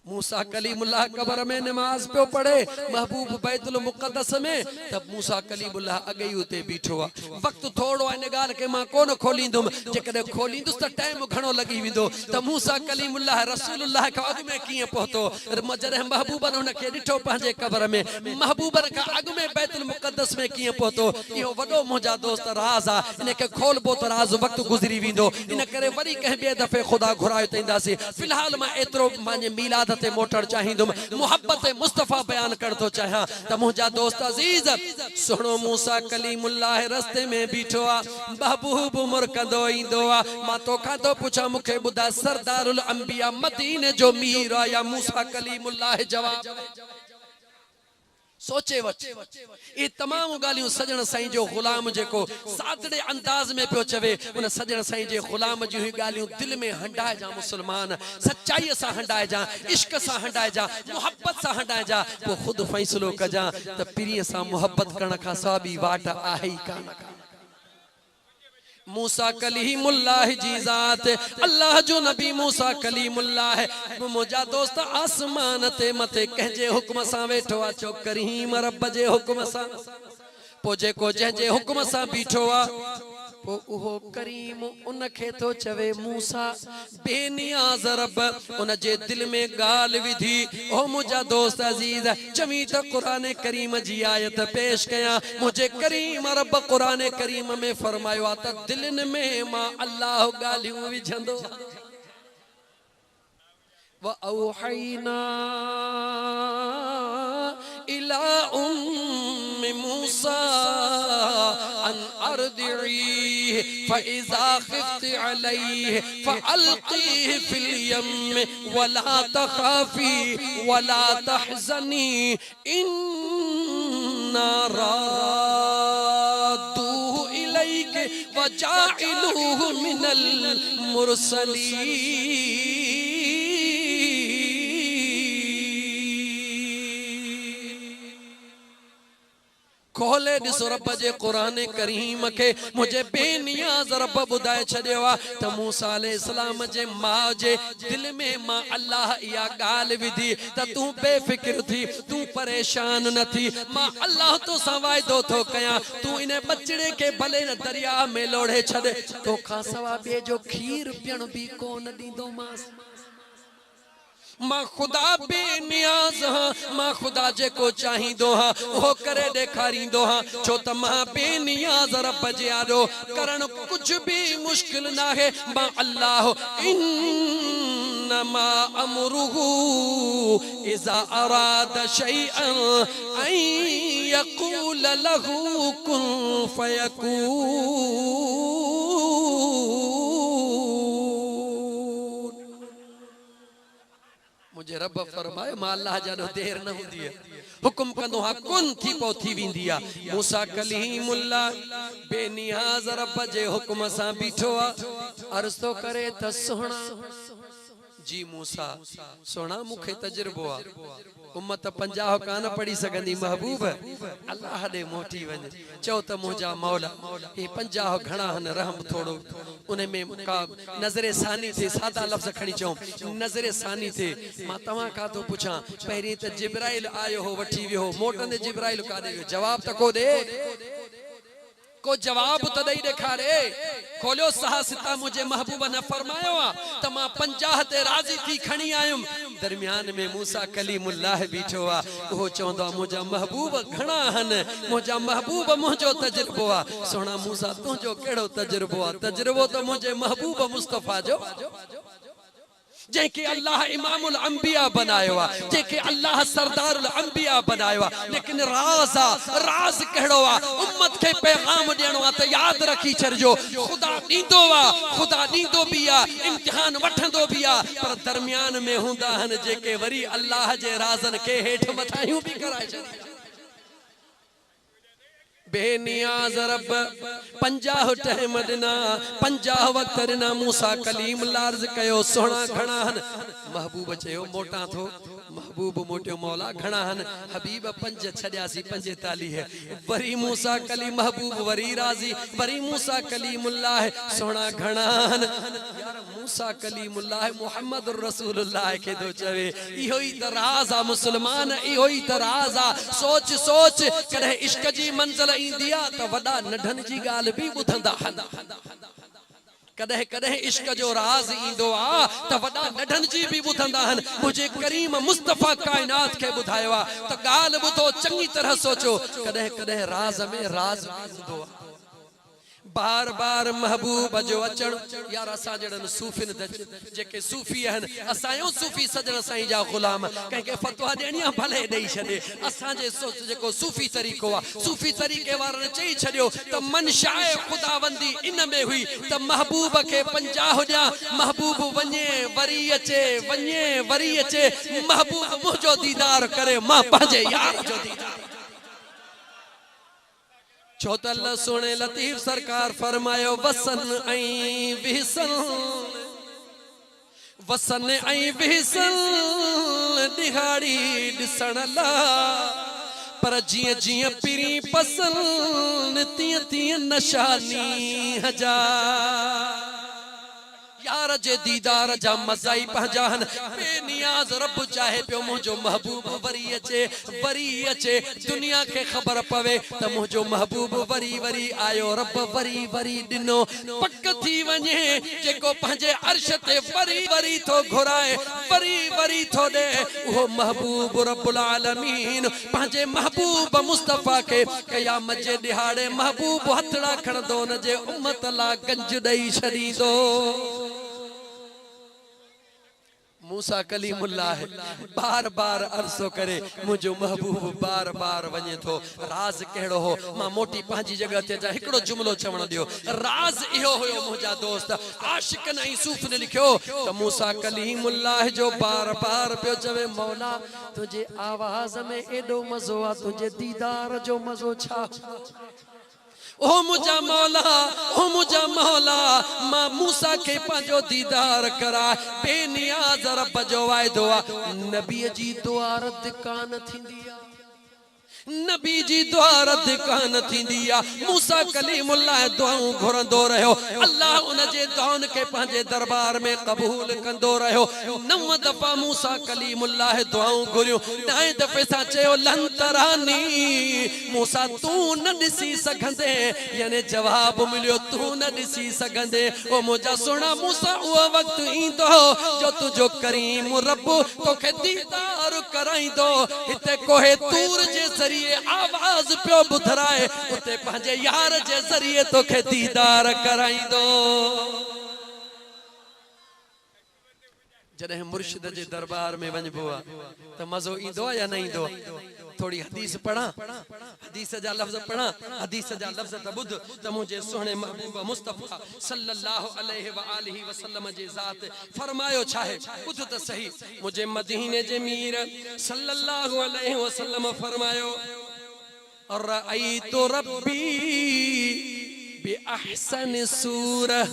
मूसा कलीमुल्लाह कब्र में नमाज पे पढ़े महबूब बैतुल मुक़द्दस में तब मूसा कलीमुल्लाह अगई उते बीठो आ वक्त थोड़ो इन गाल के मां कोन खोलींदुम जे कदे खोलींदुस त टाइम घणो लगी विंदो त मूसा कलीमुल्लाह रसूलुल्लाह का अग में किए पहुतो जरे महबूबन उन के डिठो पंजे कब्र में महबूबन का अग में बैतुल मुक़द्दस में किए पहुतो यो वडो मुजा दोस्त राज आ इन के खोलबो त राज वक्त गुजरी विंदो इन करे वरी कह बे दफे खुदा घुरायो तंदासी फिलहाल मां एतरो माने मिलाद ते मोटर चाहिंदुम मोहब्बत मुस्तफा बयान कर तो चाहा त मुजा दोस्त अजीज सुनो मूसा कलीमुल्लाह रस्ते में बीठो आ महबूब मुरकंदो इंदो आ मां तो का तो पूछा मुखे बुदा सरदारुल अंबिया मदीने जो मीर आ या मूसा कलीमुल्लाह जवाब सोचे वच ये तमाम गालियों सजन साईं जो गुलाम जेको सादड़े अंदाज में पियो चवे उन सजन साईं जे गुलाम जी गालियों दिल में हंडाए जा मुसलमान सच्चाई सा हंडाए जा इश्क सा हंडाए जा मोहब्बत सा हंडाए जा वो खुद फैसलो कजा त पिरी सा मोहब्बत करण का साबी वाट आहे कान मूसा कलीमुल्लाह जी ज़ात अल्लाह जो नबी मूसा कलीमुल्लाह है मुझा दोस्त आसमान ते मथे कंहिंजे हुक्म सां वेठो आहे चो करीम रब जे हुक्म सां पो जेको जंहिंजे हुक्म सां बीठो आहे पो उहो करीम उनखे तो चवे मूसा बेनियाज़ रब उन जे दिल में गाल विधी ओ मुझा दोस्त अजीज चवी त कुरान करीम जी आयत पेश कया मुझे करीम रब कुरान करीम में फरमायो आ त दिलन में मां अल्लाह गालियूं विझंदो व औहैना इला उम्मी मूसा अन अर्दिई फइज़ा खिफ्ति अलैहि फअल्क़ीहि फिल यम वला तख़ाफी वला तहज़नी इन्ना रादूहु इलैकि व जाइलूहु मिनल मुरसलीन खोले दिसो रब जे कुरान करीम के मुझे बेनियाज़ रब बुधाए छड़ियो आ त मूसा अलैहिस्सलाम जे मां जे दिल में मां अल्लाह या गाल विधी त तू बेफिक्र थी तू परेशान न थी मां अल्लाह तो सा वायदो थो कया तू इन बचड़े के भले न दरिया में लोढ़े छड़े तो खा सवा बे जो खीर पियण भी कोन दींदो मास मां खुदा बेनियाज़ हाँ मां खुदा जे को चाहिंदो हाँ वो करे ॾेखारींदो हाँ छो त मां बेनियाज़ रब जे आॾो करण कुछ भी मुश्किल ना है मां अल्लाह इन्नमा अमरुहु इज़ा अराद शैअन अन यक़ूल लहू कुन फयकून मुझे रब फरमाए मां अल्लाह जानो देर न हुंदी है हुक्म कंदो हा कुन थी पो थी विंदी आ मूसा कलीमुल्लाह बेनियाज़ रब जे हुक्म सां बीठो आ अर्ज़ तो करे त सोहणा जी मूसा सोना मुखे तजुर्बो आ उम्मत 50 कान पढ़ी सगंदी महबूब अल्लाह दे मोटी वञ चओ त मुंहिंजा मौला हे 50 घणा हन रहम थोड़ो उन में का नजरे सानी थे सादा लफ्ज खणी चऊं नजरे सानी थे मां तव्हां का तो पुछां पहिरीं त जिब्राइल आयो हो वठी वियो मोटंदे जिब्राइल काॾे वियो जवाब त को दे को जवाब तो दई ॾेखारे खोलियो साहसिता मुझे महबूब न फरमायो आ त मां 50 ते राजी थी खणी आयुम दरमियान में मूसा कलीमुल्लाह बीठो आ वो चवंदो मुझा महबूब घणा हन मुझा महबूब मुझो तजुर्बो आ सोना मूसा तुझो केड़ो तजुर्बो आ तजुर्बो तो मुझे महबूब मुस्तफा जो जेके अल्लाह इमामुल अंबिया बनायो आ जेके अल्लाह सरदारुल अंबिया बनायो आ लेकिन राज कहिड़ो आ उम्मत के पैगाम ॾियणो आ त याद रखी छॾिजो खुदा ॾींदो भी आ इम्तिहान वठंदो भी आ पर दरमियान में हूंदा हन जेके वरी अल्लाह जे राज़न के हेठ मथायूं भी कराए छॾींदा बेनियाज़ रब 50 टाइम दिना 50 वक्त दिना मूसा कलीम लार्ज कयो सोना घणा हन महबूब चयो मोटा थो महबूब मोटियो मौला घणा हन हबीब 5 छड्यासी 45 वरी मूसा कलीम महबूब वरी राजी वरी मूसा कलीमुल्लाह सोना घणा हन यार मूसा कलीमुल्लाह मुहम्मद रसूलुल्लाह के दो चवे इहो ही त राज आ मुसलमान इहो ही त राज आ सोच कदे इश्क जी मंजिल इंदिया त वडा नढन जी गाल भी बुधंदा हन कदे कदे इश्क जो राज इंदो आ त वडा नढन जी भी बुधंदा हन मुझे करीम मुस्तफा कायनात के बुधायो आ त गाल बुधो चंगी तरह सोचो कदे कदे राज में राज इंदो आ बार बार महबूब जो अचण यार असा जड़न सूफिन जेके सूफी हन असायो सूफी सजन साईं जा गुलाम कंहिंखे फतवा ॾियणी आहे भले ॾेई छॾे असांजे जेको सूफी तरीक़ो आहे सूफी तरीक़े वारनि चई छॾियो त मनशाए ख़ुदाबंदी इन में हुई त महबूब खे 50 ॾियां महबूब वञे वरी अचे महबूब मुंहिंजो दीदार करे मां पंहिंजे यार जो दीदार चौतल सोने लतीफ सरकार फरमायो वसन ऐं बिहसन दिहाड़ी ॾिसण ला पर जिए जिए पिरी पसंद तिय तिय नशानी हजार यार जे दीदार जा मज़ाई पहचान बेनियाज रब चाहे पियो मुझो महबूब वरी अचे दुनिया के खबर पवे त मुझो महबूब वरी वरी आयो रब वरी वरी दिनो पक थी वने जेको पंजे अर्श ते वरी वरी तो घुराए वरी वरी तो दे वो महबूब रब्बुल आलमीन पंजे महबूब मुस्तफा के क़यामत जे दिहाड़े महबूब हथड़ा खणदो न जे उम्मत ला गंज दई छडींदो मूसा कलीमुल्लाह है बार बार अर्ज़ो करे मुझो महबूब बार बार वने थो राज केड़ो हो मां मोटी पांजी जगह ते जा एकड़ो जुमलो चवण दियो राज इहो होयो मुजा दोस्त आशिकन यूसुफ ने लिखियो त मूसा कलीमुल्लाह जो बार बार पियो चवे मौला तुझे आवाज में एडो मजो आ तुझे दीदार जो मजो छा ओ मुझा मौला मां मूसा के पंजो दीदार करा बेनियाज रब जो वायदो नबी जी दुआ रद कान थींदी नबी जी दुआ रद कान थींदी मूसा कलीमुल्लाह दुआऊं घुरंदो रहो अल्लाह उन जे दुआउन के पंहिंजे दरबार में कबूल कंदो रहो 9 दफ़ा मूसा कलीमुल्लाह दुआऊं घुरियो 9 दफ़े सा चयो लन तरानी मूसा तू न दिसी सघंदे यानी जवाब मिलियो तू न दिसी सघंदे ओ मुझा सोना मूसा वो वक्त ईंदो जो तुझो करीम रब तोखे दीदार कराइंदो हिते कोहे तूर जे जरिए आवाज पियो बुधराए उते पंहिंजे यार जे जरिए तोखे दीदार कराइंदो जॾहिं मुर्शिद जे दरबार में वञबो आहे त मज़ो ईंदो या न ईंदो थोड़ी हदीस पढ़ा हदीस जा लफ्ज़ पढ़ा हदीस जा लफ्ज़ त ॿुध त मुझे सोहणे महबूब मुस्तफा सल्लल्लाहु अलैहि व आलिहि वसल्लम जे ज़ात फरमायो छाहे ॿुध त सही मुझे मदीने जे मीर सल्लल्लाहु अलैहि वसल्लम फरमायो रअयतु रब्बी बेअहसन सूरह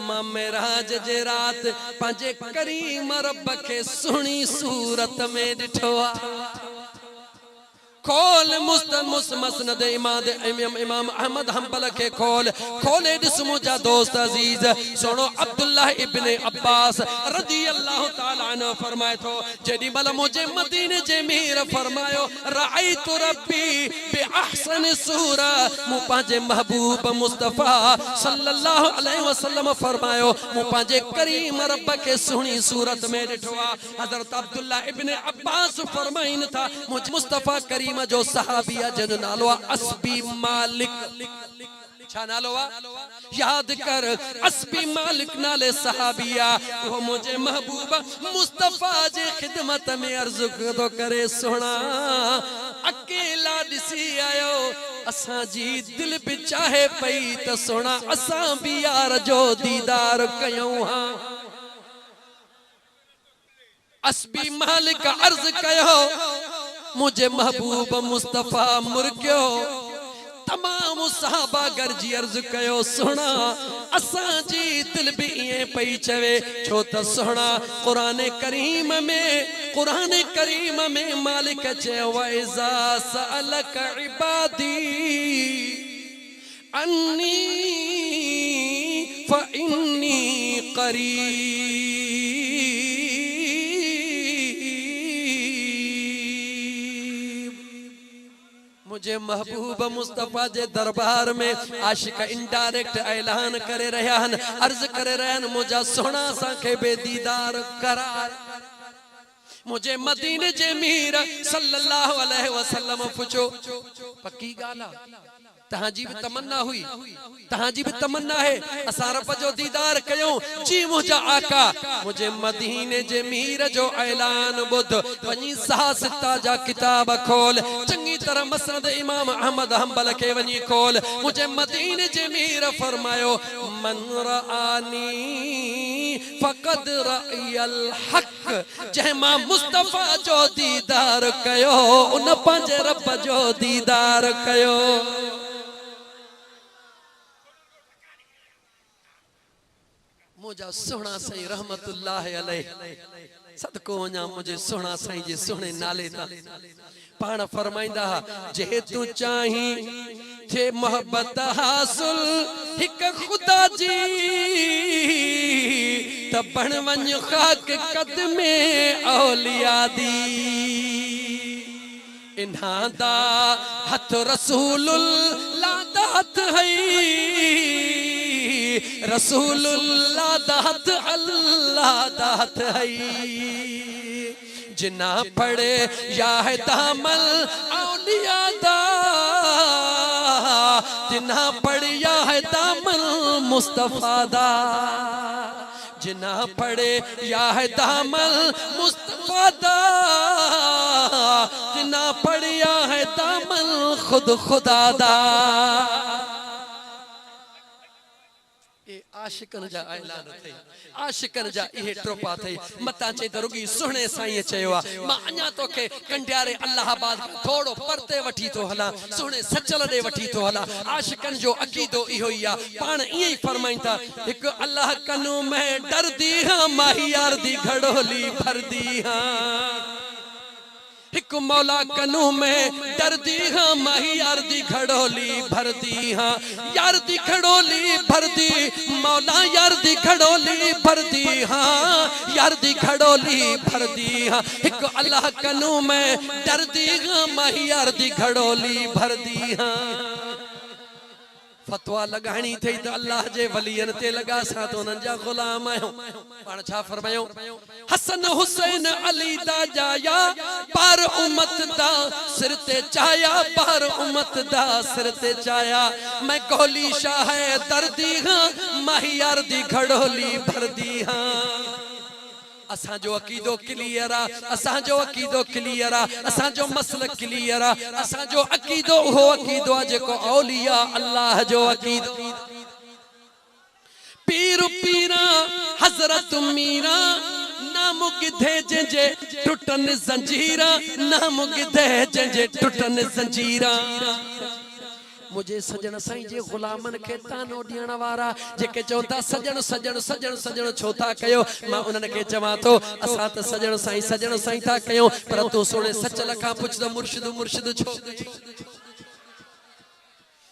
मां मेराज जे रात पंजे करीम रब के सुणी सूरत में ॾिठो खोल मुस्नद इमाम अहमद हंबल के खोले दिस मुझा दोस्त अजीज सुनो अब्दुल्लाह इब्ने अब्बास रज़ी अल्लाह ताला अन्हु फरमाए थो जेडी मल मुझे मदीने जे मीर फरमायो रअयतु रब्बी बेअहसन सूरा मु पांजे महबूब मुस्तफा सल्लल्लाहु अलैहि वसल्लम फरमायो मु पांजे करीम रब के सुणी सूरत में ॾिठो हज़रत अब्दुल्लाह इब्ने अब्बास फरमाइन था मुझ मुस्तफा करीम जो सहाबिया जन नालो अस्बी मालिक छा नालो याद कर अस्बी मालिक नाले सहाबिया वो मुझे महबूब मुस्तफा जे खिदमत में अर्ज तो करे सोना अकेला दिसी आयो असा जी दिल भी चाहे पई त सोना असा भी यार जो दीदार कयूं हां अस्बी मालिक अर्ज कयो मुझे महबूब मुस्तफा मुर्गियो तमाम सहाबा गरजी अर्ज कयो सुना असा जी दिल भी ये पई चवे छो त सुना कुरान करीम में मालिक चे वइजा सअलक इबादी अन्नी फइन्नी करीब मुझे महबूब मुस्तफा जे दरबार में आशिक इनडायरेक्ट ऐलान करे रहन अर्ज करे रहन मुझा सोना सा के बेदीदार करार मुझे मदीने जे मीर सल्लल्लाहु अलैहि वसल्लम पुछो पक्की गाला तहाजी भी तमन्ना हुई तहाजी भी तमन्ना है असा रब जो दीदार कयो जी मुझा आका मुझे मदीने जे मीर जो ऐलान बुध वनी साहसिता जा किताब खोल चंगी तरह मसनद इमाम अहमद हंबल के वनी खोल मुझे मदीने जे मीर फरमायो मन रआनी फकद रअयल हक जहमा मुस्तफा जो दीदार कयो उन पंजे रब जो दीदार कयो मुझा सोना साईं रहमतुल्लाह अलैह सदको वञा मुझे सोना साईं जे सोने नाले ता पाण फरमाइंदा जे तू चाही थे मोहब्बत हासिल हिक खुदा जी त बण वञ खाक कदमे औलिया दी इन्हा दा हथ रसूलुल्लाह दा हथ है रसूलुल्लाह दा हथ अल्लाह दा हथ है जिन्ना पढ़े या है दामल औलिया दा जिन्ना पढ़े या है दामल मुस्तफा दा जिन्ना पढ़े या है दामल मुस्तफा दा जिन्ना पढ़े या है दामल खुद खुदा दा आशिकन जा ऐलान थे आशिकन जा इहे ट्रोपा थे मता चे दरुगी सुने साईं चयोआ मां अन्या तो के कंडियारे अल्लाहाबाद थोड़ो परते वठी तो हला सुने सचल दे वठी तो हला आशिकन जो अकीदो इहो या पाण इए फरमाइता एक अल्लाह कनु मैं डरदी हां माही यार दी घड़ोली भरदी हां एक मौला कनु में डरदी हां माही यार दी घड़ोली भरदी हां यार दी घड़ोली भरदी मौला यार दी घड़ोली भरदी हां यार दी घड़ोली भरदी हां एक अल्लाह कनु में डरदी हां माही यार दी घड़ोली भरदी हां फतवा लगानी थी तो अल्लाह जे वलियन ते लगा सा तो उनन जा गुलाम आयो पाण छा फरमायो हसन हुसैन अली दा जाया पर उम्मत दा सिर ते चाया पर उम्मत दा सिर ते चाया मैं गोली शाह दर्दी हां माहियार दी घड़ोली भरदी हां असा जो अकीदो क्लियर आ असा जो अकीदो क्लियर आ असा जो मसलक क्लियर आ असा जो अकीदो हो अकीदो जेको औलिया अल्लाह जो अकीदो पीर पीरा हजरत मीरा नाम गिधे जे टुटन जंजीरा नाम गिधे जे टुटन जंजीरा मुझे सजन साईं जे गुलामन के तानो दियण वारा जेके चौथा सजन सजन सजन सजन छोता कयो मां उनन के चवा तो असा त सजन साईं था कयो पर तू सोने सच लखा पुछ द मुर्शिद मुर्शिद छो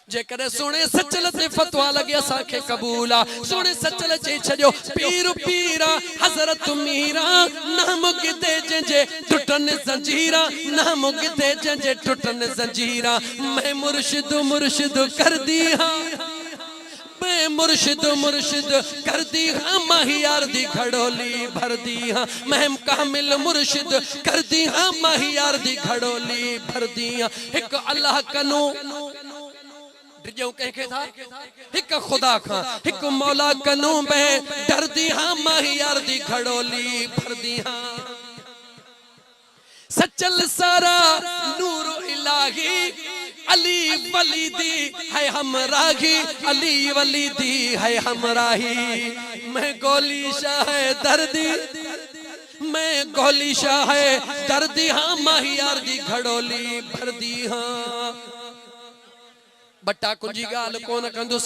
जे करे सोने सचल ते फतवा लगे असा के कबूल आ सोने सचल चे छजो पीर पीरा हजरत मीरा नाम गिदे जे टुटन जंजीरा नाम गिदे जे टुटन जंजीरा मैं मुर्शिद मुर्शिद कर दी हां मैं मुर्शिद मुर्शिद कर दी हां माहियार दी घड़ोली भर दी हां मैं कामिल मुर्शिद कर दी हां माहियार दी घड़ोली भर दी हां एक अल्लाह कनु जो कहे था एक खुदा खां एक मौला कनु में डरदी हां माहियार दी घड़ोली भरदी हां सचल सारा नूर इलाही अली वली दी है हमराही अली वली दी है हमराही मैं गोली शाह दर्दी मैं गोली शाह दर्दी हां माहियार दी घड़ोली भरदी हां बट्टा कुंजी गाल कोन कंदुस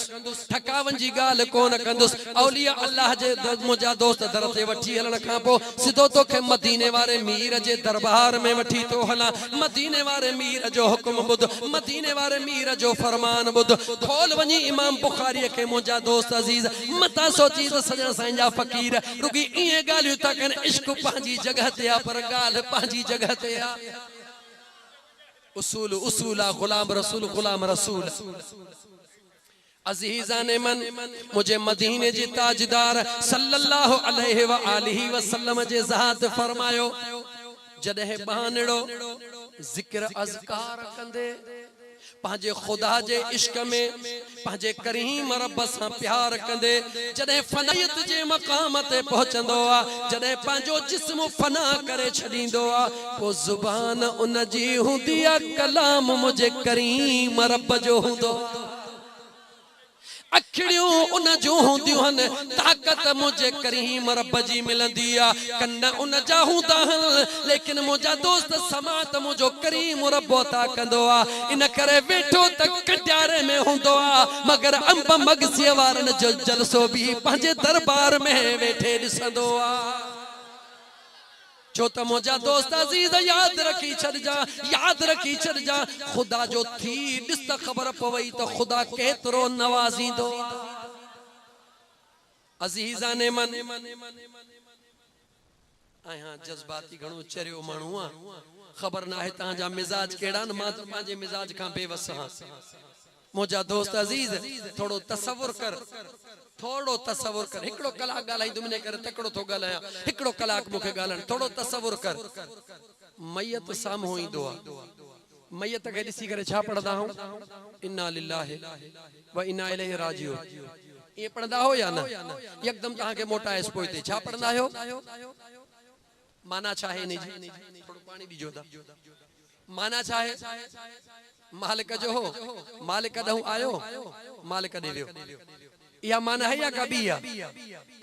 ठकावन जी गाल कोन कंदुस औलिया अल्लाह जे मुजा दोस्त दर ते वठी हलण खां पो सिधो तो के मदीने वाले मीर जे दरबार में वठी तो हला मदीने वाले मीर जो हुक्म बुध मदीने वाले मीर जो फरमान बुध खोल वनी इमाम बुखारी के मुजा दोस्त अजीज मता सोची तो सजन साईं जा फकीर रुगी इए गालियो ता कन इश्क पांजी जगह ते आ पर गाल पांजी जगह ते आ उसूल उसूला गुलाम रसूल अजीजाने मन मुझे मदीने जी ताजदार सल्लल्लाहु अलैहि व आलिहि वसल्लम जे ज़ात फरमायो जदे बानड़ो जिक्र अज़कार कंदे पांजे खुदा जे इश्क में पांजे करीम रब सां प्यार कंदे जदे फनायत जे मकाम ते पहुंचंदो आ जदे पांजो जिस्म फना करे छडींदो आ पो जुबान उन जी हुंदी आ कलाम मुझे करीम रब जो हुंदो अखड़ियों उन जो होंदियूं हन ताकत मुझे करीम रब जी मिलंदी आ कन्न उन जा हूंदा हन लेकिन मुझा दोस्त समात मुझो करीम रब अता कंदो आ इन करे वेठो त कटियारे में हुंदो आ मगर अंब मगसी वारन जो जलसो भी पंहिंजे दरबार में वेठे ॾिसंदो आ जो त मुझा दोस्त अजीज याद रखी छड़ जा खुदा जो थी ॾिस त ख़बर पवई तो खुदा केतरो नवाज़ींदो अजीजा ने मन आया जज्बाती घणो चरियो माण्हू आ खबर ना है ता जा मिजाज केड़ा न मां त पांजे मिजाज का बेवस हां मुझा दोस्त अजीज थोड़ो तसव्वुर कर हिकड़ो कलाक गालाई तुमने कर तकड़ो तो गालाया हिकड़ो कलाक मुखे गालन थोड़ो तसव्वुर कर मैयत सामो ईंदो आ मैयत के दिसी करे छा पढ़दा हूं इन्ना लिल्लाहि व इन्ना इलैहि राजिऊन ये पढ़दा हो या ना एकदम तहां के मोटा एस पोइते छा पढ़दा हो माना चाहे नहीं थोड़ो पानी दीजो दा माना चाहे मालिक जो हो मालिक दहु आयो मालिक देवियो या माना है या कबिया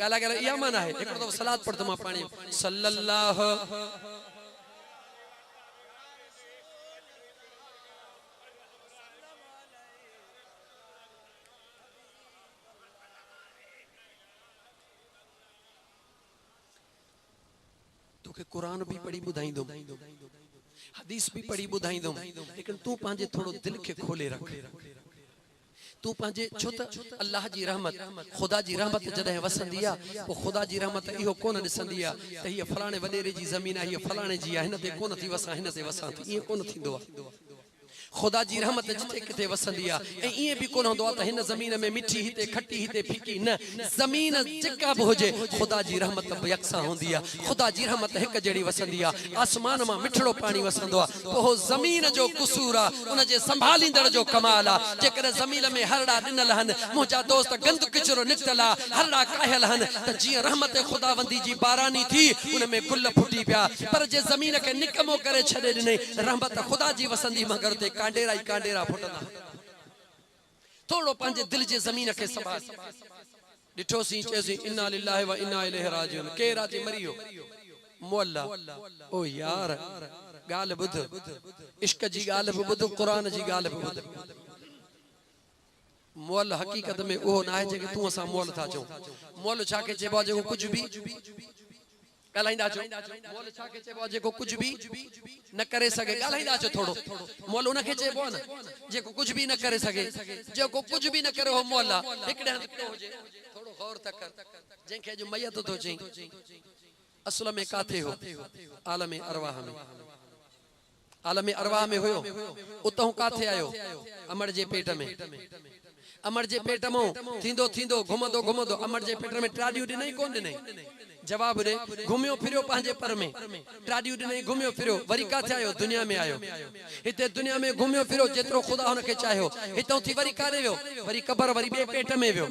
गाला गाला या माना है एक तो सलात पढ़ तुम पानी सल्लल्लाहु तो के कुरान भी पढ़ी बुधाई दो हदीस भी पढ़ी बुधाई दो लेकिन तू पांजे थोड़ो दिल के खोले रख तू पांजे छो त अल्लाह जी रहमत खुदा जी रहमत जदे वसंदी आ ओ खुदा जी रहमत इहो कोन दिसंदी आ त ही फलाणे वडेरे जी जमीन आ ही फलाणे जी आ हिन ते कोन थी वसा हिन ते वसा थी ये कोन थींदो आ खुदा जी रहमत जिते किथे वसंदी आ ए ये भी कोन होंदो आ त हिन जमीन में मिठी हिते खट्टी हिते फीकी न जमीन जेका भी होजे खुदा जी रहमत यकसा होंदी आ खुदा जी रहमत एक जड़ी वसंदी आ आसमान मा मिठड़ो पानी वसंदो आ ओ जमीन जो कसूर आ उन जे संभालींदड़ जो कमाल आ जेकर जमीन में हरड़ा दिनल हन मुजा दोस्त गंद किचरो निकतला हरड़ा कायल हन त जी रहमत खुदावंदी जी बारानी थी उन में गुल फुटी पिया पर जे जमीन के निकमो करे छड़े दिने रहमत खुदा जी वसंदी मगर ते कांडेरा ही कांडेरा फुटना थोड़ो पंजे दिल जे जमीन के संभाल डिठो सी चेसी इन्ना लिल्लाहि व इन्ना इलैहि राजिऊन के राजी मरियो मौला ओ यार गाल बुध इश्क जी गाल बुध कुरान जी गाल बुध मोल हकीकत में ओ ना है जे तू असा मोल था चो मोल छा के चेबो जे कुछ भी गालाइंदा छो मोल छा के चेबो जे कुछ भी न करे सके गालाइंदा छो थोड़ो मोल उन के चेबो न जे कुछ भी न करे सके जे कुछ भी न करे हो मोला एकड़े हंध हो जे थोड़ो गौर तक कर जे के जो मैयत तो चई असल में काथे हो आलम अरवाह में होयो उतो काथे आयो अमर जे पेट में अमर जे पेट में थींदो थींदो घुमदो घुमदो अमर जे पेट में ट्राडियो नहीं कोन नहीं जवाब दे घुमियो फिरियो पांजे पर में ट्राडियो नहीं घुमियो फिरियो वरी काथे आयो दुनिया में आयो इते दुनिया में घुमियो फिरो जेतरो खुदा हुन के चाह्यो हितो थी वरी कारे वियो वरी कबर वरी बे पेट में वियो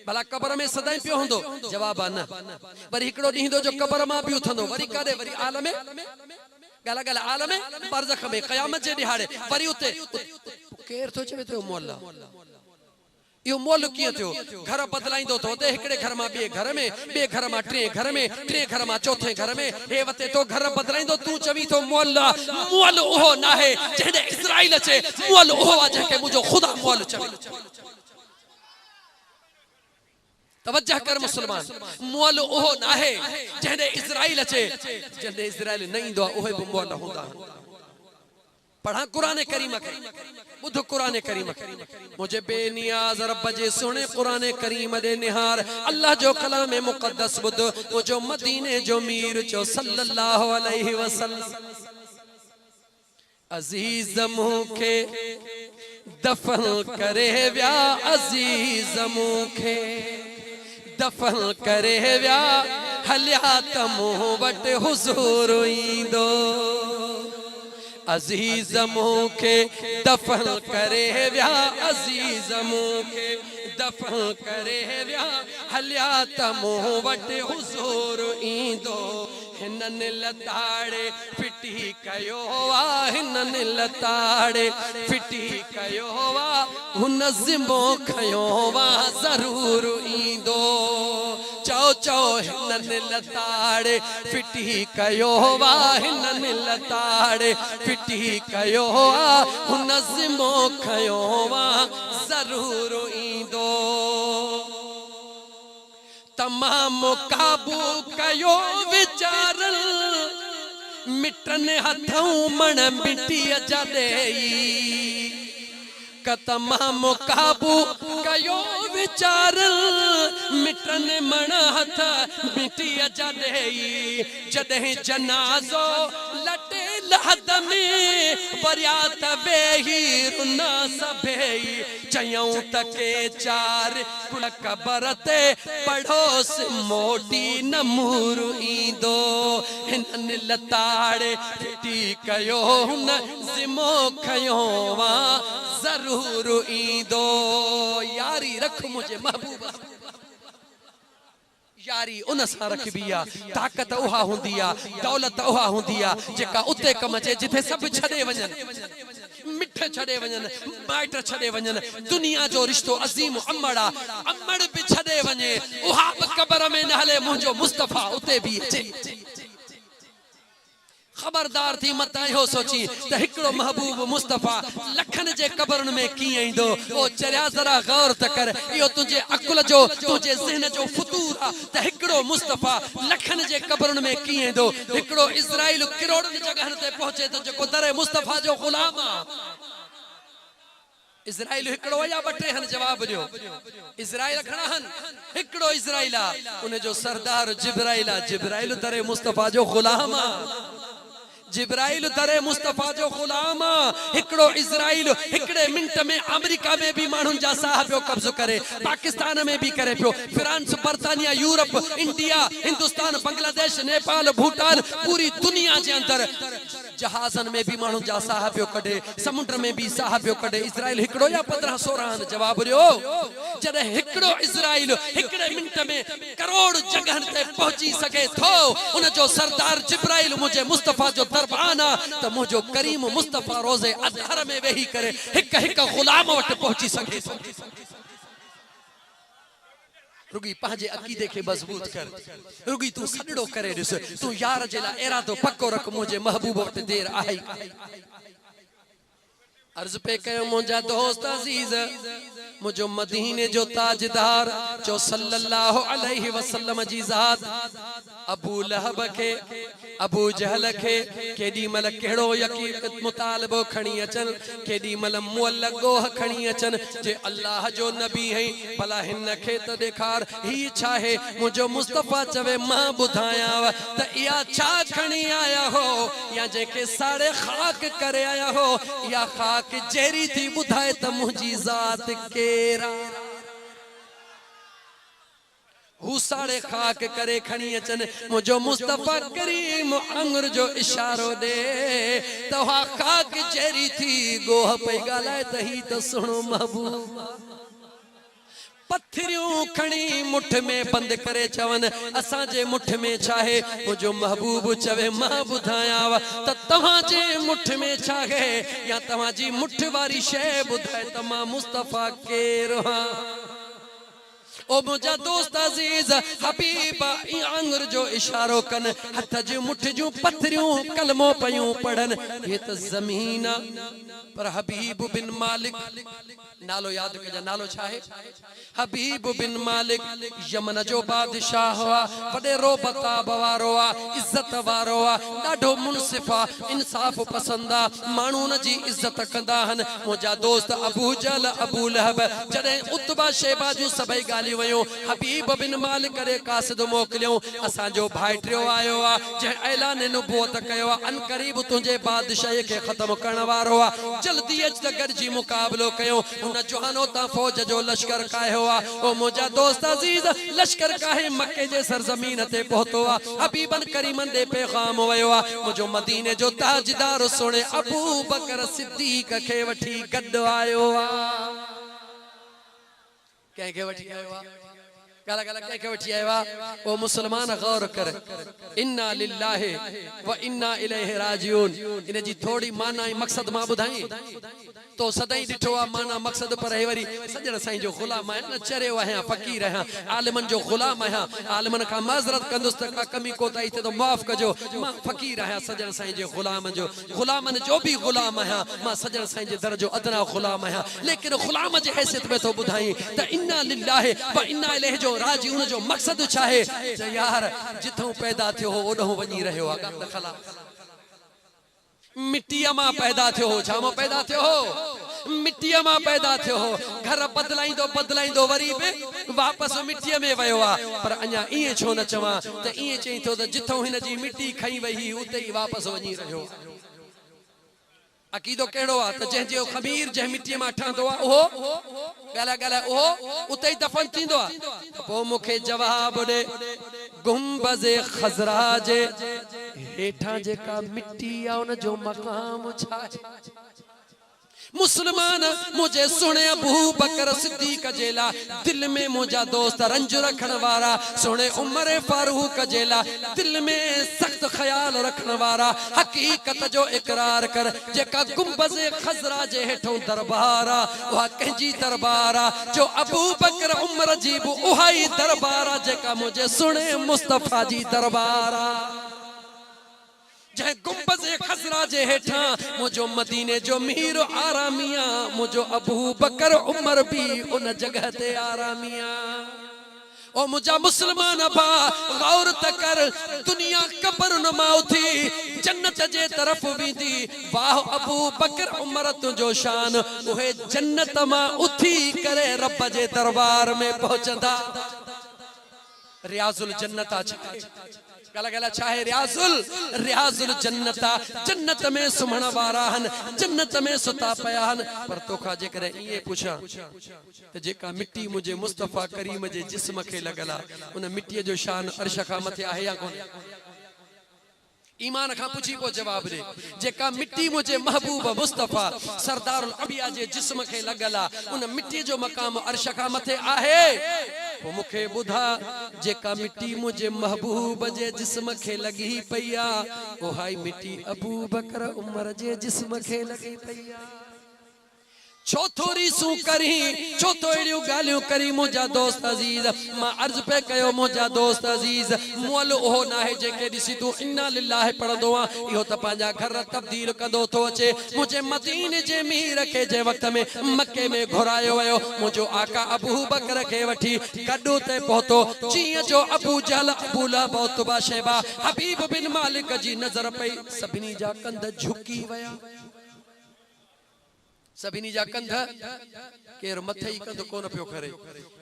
भला कबर में सदाई पियो हुंदो जवाब न वरी हिकड़ो ॾींदो जो कबर मां भी उथंदो वरी कारे वरी आलम गाला गाला आलम बरज़ख में क़यामत जे दिहाड़े वरी उते केर तो चवे तो मौला यो मोल किए थियो घर बदलाइंदो तो ते एकड़े घर मा बे घर में बे घर मा ट्रे घर में ट्रे घर मा चौथे घर में हे वते तो घर बदलाइंदो तू चवी तो मोल मोल ओहो ना है जेदे इस्राइल अचे मोल ओहो आ जेके मुजो खुदा मोल चवे तवज्जह कर मुसलमान मोल ओहो ना है जेदे इस्राइल अचे जेदे इस्राइल नहीं दो ओहे भी मोल होंदा पढ़ा कुरान करीम बुध कुरान करीम मुझे बेनियाज रब जे सुने कुरान करीम दे निहार अल्लाह जो कलाम मुकद्दस बुध वो जो मदीने जो मीर चो सल्लल्लाहु अलैहि वसल्लम अजीज मुखे दफन करे व्या अजीज मुखे दफन करे व्या हल्या तमो वट हुजूर ईंदो अजीज मुखे दफन करे व्या अजीज मुखे दफन करे व्या हलिया त मूं वटि हुज़ूर ईंदो हिननि लताड़े फिटी कयो वा हिननि लताड़े फिटी कयो वा हुन ज़िमो खयो वा ज़रूर ईंदो चओ चओ हिननि लताड़े फिटी कयो वा हिननि लताड़े फिटी कयो वा हुन ज़िमो खयो वा ज़रूर ईंदो तमाम काबू कयो विचारल मिटन हथों मण मिट्टी जॾेई क तमाम काबू कयो विचारल मिटन मण हथ मिट्टी जॾेई जॾहिं जनाज़ो लटे लहद में बरियात वेही रुना सभेई चयऊं तके चार कुल कबर ते पढ़ोस मोटी नमूर ईंदो हिननि लताड़े फिटी कयो हुन ज़िमो खयो वा ज़रूर ईंदो यारी रख मुझे महबूबा यारी उन सां रखबी आहे ताक़त उहा हूंदी आहे दौलत उहा हूंदी आहे जेका उते कम अचे जिथे सभु छॾे वञनि मिठ छॾे वञनि माइट छॾे वञनि दुनिया जो रिश्तो अज़ीम अमड़ आहे अमड़ बि छॾे वञे उहा बि क़बर में न हले मुंहिंजो मुस्तफ़ा उते बि अचे खबरदार थी मत इहो सोची त हिकिड़ो महबूब मुस्तफ़ा लखनि जे क़बरुनि में कीअं ईंदो ओ चरिया ज़रा गौर त कर इहो तुंहिंजे अकुल जो तुंहिंजे ज़हन जो फतूर आहे त हिकिड़ो मुस्तफ़ा लखनि जे क़बरुनि में कीअं ईंदो हिकिड़ो इज़राइल करोड़नि जॻहनि ते पहुचे त जेको दर मुस्तफ़ा जो ग़ुलाम आहे इज़राइल हिकिड़ो या ॿ टे हन जवाब ॾियो इज़राइल घणा हन हिकिड़ो इज़राइल आहे उन जो सरदार जिब्राइल आहे जिब्राइल दर मुस्तफ़ा जो ग़ुलाम आहे जिब्राइल दरे मुस्तफ़ा जो ग़ुलाम हिकिड़ो इज़राइल हिकिड़े मिंट में अमेरिका में भी माण्हुनि जा साह पियो कब्ज़ो करे पाकिस्तान में भी करे पियो फ्रांस बर्तानिया यूरोप इंडिया हिंदुस्तान बांग्लादेश नेपाल भूटान पूरी दुनिया के अंदर जहाज़न में भी माण्हुनि जा साह पियो कढे समुंड में भी साह पियो कढे इज़राइल हिकिड़ो या 15-16 जवाब ॾियो जॾहिं हिकिड़ो इज़राइल हिकिड़े मिंट में करोड़ जॻहनि ते पहुची सघे थो उन जो सरदार जिब्राइल मुझे मुस्तफ़ा जो दरबाना त मुझो करीम मुस्तफ़ा रोज़े अज़हर में वेही करे हिक हिक ग़ुलाम वटि पहुची सके रुगी पंहिंजे अक़ीदे खे मज़बूत कर रुगी तू सॾड़ो करे ॾिस तू यार जे लाइ इरादो पक्को रख मुंहिंजे महबूब वटि देर आहे अर्ज़ पे कयो मुंहिंजा दोस्त अज़ीज़ मुझो मदीने जो ताजदार जो सल्लल्लाहु अलैहि वसल्लम जी ज़ात अबू लहब के अबू जहल के केडी मल केड़ो यकीन मुतालबो खणी अचन केडी मल मुअल गोह खणी अचन जे अल्लाह जो नबी है भला हिन के त देखार ही छा है मुझो मुस्तफ़ा चवे मां बुधाया त या छा खणी आया हो या जेके सारे खाक करे आया हो या खाक जेरी थी बुधाए त मुझी ज़ात केरा हु सारे खाक करे खणी अचन मुझो मुस्तफ़ा करीम अंगुर जो इशारो दे तो हा खाक जेरी थी गोह पे गालाए त ही त सुनो महबूब पत्थरियों खणी मुठ में बंद करे चवन असा जे मुठ में चाहे मुझो महबूब चवे मां बुधाया त तवा जे मुठ में चाहे या तवा जी मुठ वारी शे बुधाए त मां मुस्तफ़ा केर हां ओ मुझा दोस्त अजीज हबीब आंगुर जो इशारो कन हथ जो मुठ जो पत्थरियों कलमो पयूं पढ़न ये त जमीन पर हबीब बिन मालिक नालो याद कजा नालो छा है हबीब बिन मालिक यमन जो बादशाह हुआ वडे रोबता बवारो आ इज्जत वारो आ डाढो मुनसिफा इंसाफ पसंदा मानून जी इज्जत कंदा हन मुझा दोस्त अबू जल अबू लहब जडे उतबा शेबा जो सबई गाली वयो हबीब बिन मालिक करे कासिद मोकलियो असा जो भाईटियो आयो आ जे ऐलान नबूवत कयो अन करीब तुझे बादशाह के खत्म करण वारो आ जल्दी अच त गरजी मुकाबलो कयो उन जवानो ता फौज जो लश्कर कायो आ ओ मुझा दोस्त अजीज लश्कर काहे मक्के जे सरजमीन ते पहुतो आ हबीबन करीमन दे पैगाम वयो आ मुझो मदीने जो ताजदार सुने अबू बकर सिद्दीक के वठी गड आयो आ के वठी आयो आ गाला गाला कह के वठी आया ओ मुसलमान गौर कर इन्ना लिल्लाहि व इन्ना इलैहि राजिऊन इन जी थोड़ी माना मकसद मां बुधाई तो सदाई दिठो आ माना मकसद पर है वरी सजण साईं जो गुलाम है न चरियो है फकीर है आलिमन जो गुलाम है आलिमन का माजरत कंदुस का कमी कोताई थे तो माफ कजो मां फकीर है सजण साईं जो गुलामन जो भी गुलाम है मां सजण साईं जे दर जो अदना गुलाम है लेकिन गुलाम जे हैसियत में तो बुधाई त इन्ना लिल्लाहि व इन्ना इलैहि जो राजिऊन जो मकसद चाहे यार जिथों पैदा थियो हो ओडो वनी रहियो आ खला मिट्टिया मां पैदा थियो हो छामो पैदा थियो हो मिट्टिया मां पैदा थियो हो घर बदलाइंदो वरी बे वापस मिट्टिया में वयो आ पर अञा इए छो न चवा त इए चई तो त जिथों हिन जी मिट्टी खई वही उते ही वापस वनी रहियो अकीदो केड़ो आ त जे जो खमीर जे मिट्टी मां ठंदो आ ओहो गाला गाला ओहो उते ही दफन थींदो आ पो मुखे जवाब दे गुंबज़े खजरा जे हेठा जे का मिट्टी आ उन जो मकाम छा मुसलमान मुझे सुने अबू बकर सिद्दीक जेला दिल में मुझा दोस्त रंज रखण वारा सुने उमर फारूक जेला दिल में सख्त ख्याल रखण वारा हकीकत जो इकरार कर जेका गुंबज़े खजरा जे हेठों दरबारा वा कंजी दरबारा जो अबू बकर उमर जी उहाई दरबारा जेका मुझे सुने मुस्तफा जी दरबारा जै गुंबज़े खजरा जे हेठा मुझो मदीने जो मीर आरामिया मुझो अबू बकर उमर भी उन जगह ते आरामिया ओ मुझा मुसलमान बा गौर तकर दुनिया कब्र नुमा थी जन्नत जे तरफ वींदी वाह अबू बकर उमर तुझो शान उहे जन्नत मां उथी करे रब जे दरबार में पहुंचंदा रियाजुल जन्नता गला गला चाहे रियाजुल जन्नता जन्नत में सुमण वारा हन जन्नत में सुता पया हन पर तोखा जे करे ये पूछा त जेका मिट्टी मुझे मुस्तफा करीम जे जिस्म के लगला उन मिट्टी जो शान अर्श का मथे आहे या कोन ईमान का पूछी पो जवाब दे जेका मिट्टी मुझे महबूब मुस्तफा सरदारुल अबिया जे जिस्म के लगला उन मिट्टी जो मकाम अर्श का मथे आहे वो मुखे बुधा जेका मिट्टी मुझे महबूब जे जिस्म के लगी पईया ओ हाई मिट्टी अबू बकर उमर जे जिस्म के लगी पईया छो थोरी सू करी छो तो एड़ियो गालियो करी मुझा दोस्त अजीज मां अर्ज पे कयो मुझा दोस्त अजीज मोल ओहो ना है जेके दिसी तू इन्ना लिल्लाह पढ़दो आ इहो त पांजा घर तब्दील कंदो तो अचे मुझे मदीने जे मीर के जे वक्त में मक्के में घुरायो वयो मुझो आका अबू बकर के वठी गड्डो ते पहुतो चीअ जो अबू जहल अबू लहब उतबा शैबा हबीब बिन मालिक जी नजर पई सभिनी जा कंध झुकी वया सभिनी जा कंध केर मथे ही कंध कोन पियो करे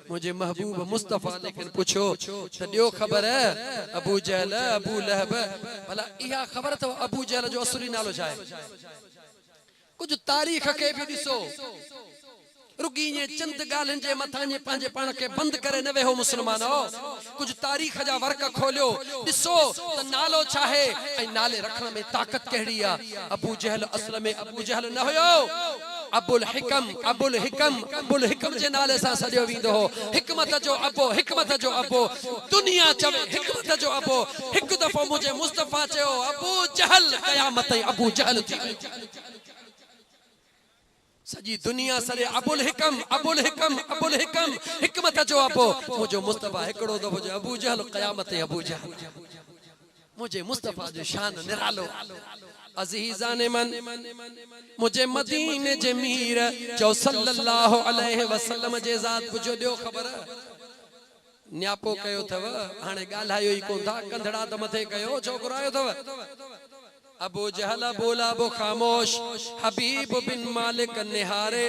मुझे महबूब मुस्तफा लेकिन पूछो त दियो खबर है अबू जहल अबू लहब भला इहा खबर तो अबू जहल जो असली नालो जाए कुछ तारीख के भी दिसो रुकी ने चंद गालन जे मथा ने पांजे पाण के बंद करे न वेहो मुसलमानो कुछ तारीख जा वर्क खोलियो दिसो त नालो चाहे ऐ नाले रखण में ताकत केड़ी आ अबू जहल असल में अबू जहल न होयो अबुल हिकम जे नाले सा सदियो विंदो हो हिकमत जो अबो दुनिया चवे हिकमत जो अबो एक दफो मुझे मुस्तफा चयो अबू जहल कयामत अबू जहल थी सजी दुनिया सरे अबुल हिकम हिकमत जो अबो मुझे मुस्तफा एकड़ो दफो जो अबू जहल कयामत अबू जहल मुझे मुस्तफा जो शान निरालो अज़ीज़ाने मन मुझे मदीने जे मीर जो सल्लल्लाहु अलैहि वसल्लम जे ज़ात पुछो दियो खबर न्यापो कयो थव हाने गालायो ही कोन था कंधड़ा त मथे कयो छोकरो आयो थव अबू जहल बोला बो खामोश हबीब बिन मालिक निहारे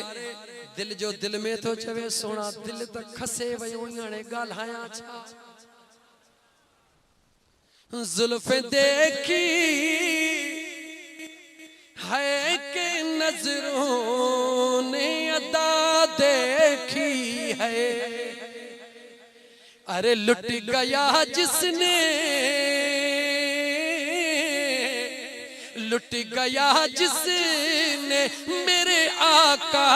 दिल जो दिल में तो चवे सोना दिल त खसे वयो हाने गालाया छा जुल्फे देखी है के नजरों ने अदा देखी है अरे लुट गया जिसने मेरे आका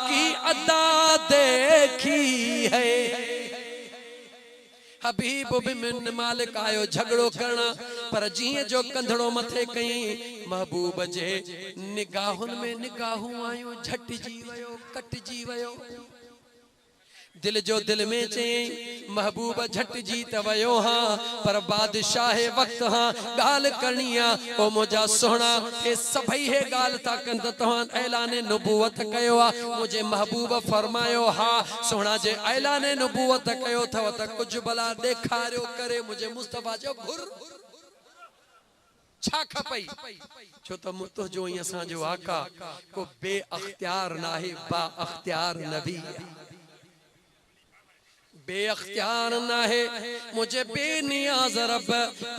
की अदा देखी है हबीब बिन मालिक आयो झगड़ो करणा पर जीअं जो कंधड़ो मथे कई महबूब जे निगाहुन में निगाहूं आयो झटजी वयो कटजी वयो दिल जो दिल में चई महबूब झटजी त वयो हां पर बादशाह वक्त हां गाल करनिया ओ मुजा सोहना ए सभई हे गाल ता कंद तहां ऐलान नबूवत कयो आ मुझे महबूब फरमायो हा सोहना जे ऐलान नबूवत कयो थव त कुछ भला देखारियो करे मुझे मुस्तफा जो घुर छा खपई छो त मुतो जो असा जो आका को बे अख्तियार नाहे बा अख्तियार नबी बेअख्तियार ना है मुझे बेनियाज रब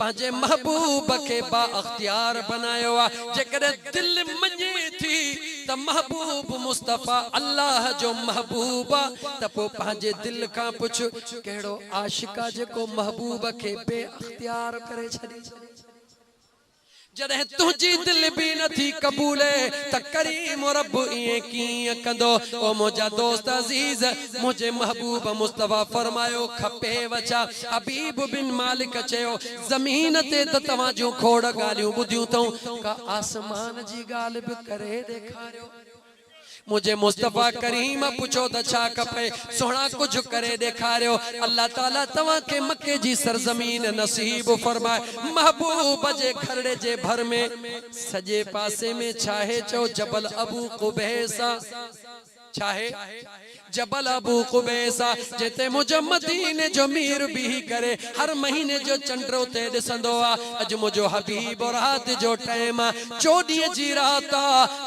पांजे महबूब के बा अख्तियार बनायो आ जेकर दिल मने थी त महबूब मुस्तफा अल्लाह जो महबूबा त पो पांजे दिल का पुछ केड़ो आशिका जेको महबूब के बेअख्तियार करे छडी जदे तुझी दिल भी नथी कबूले त करीम रब ये की कंदो ओ मुजा दोस्त अजीज मुझे महबूब मुस्तफा फरमायो खपे वचा हबीब बिन मालिक चयो जमीन ते त तवा जो खोड़ गालियों बुधियूं तऊ का आसमान जी गाल भी करे देखारियो मुझे मुस्तफा करीम पुछो त छा खपे सोहना कुछ करे देखारियो अल्लाह ताला तवा के मक्के जी सरजमीन नसीब फरमाए महबूब जे खरड़े जे भर में सजे पासे में चाहे चो जबल अबू कुबैसा चाहे जबल अबू कुबैसा जेते मुझे मदीने जो मीर भी करे हर महीने जो चंड्रो ते दिसंदो आ अज मुझो हबीब रात जो टाइम चोडीअ जी रात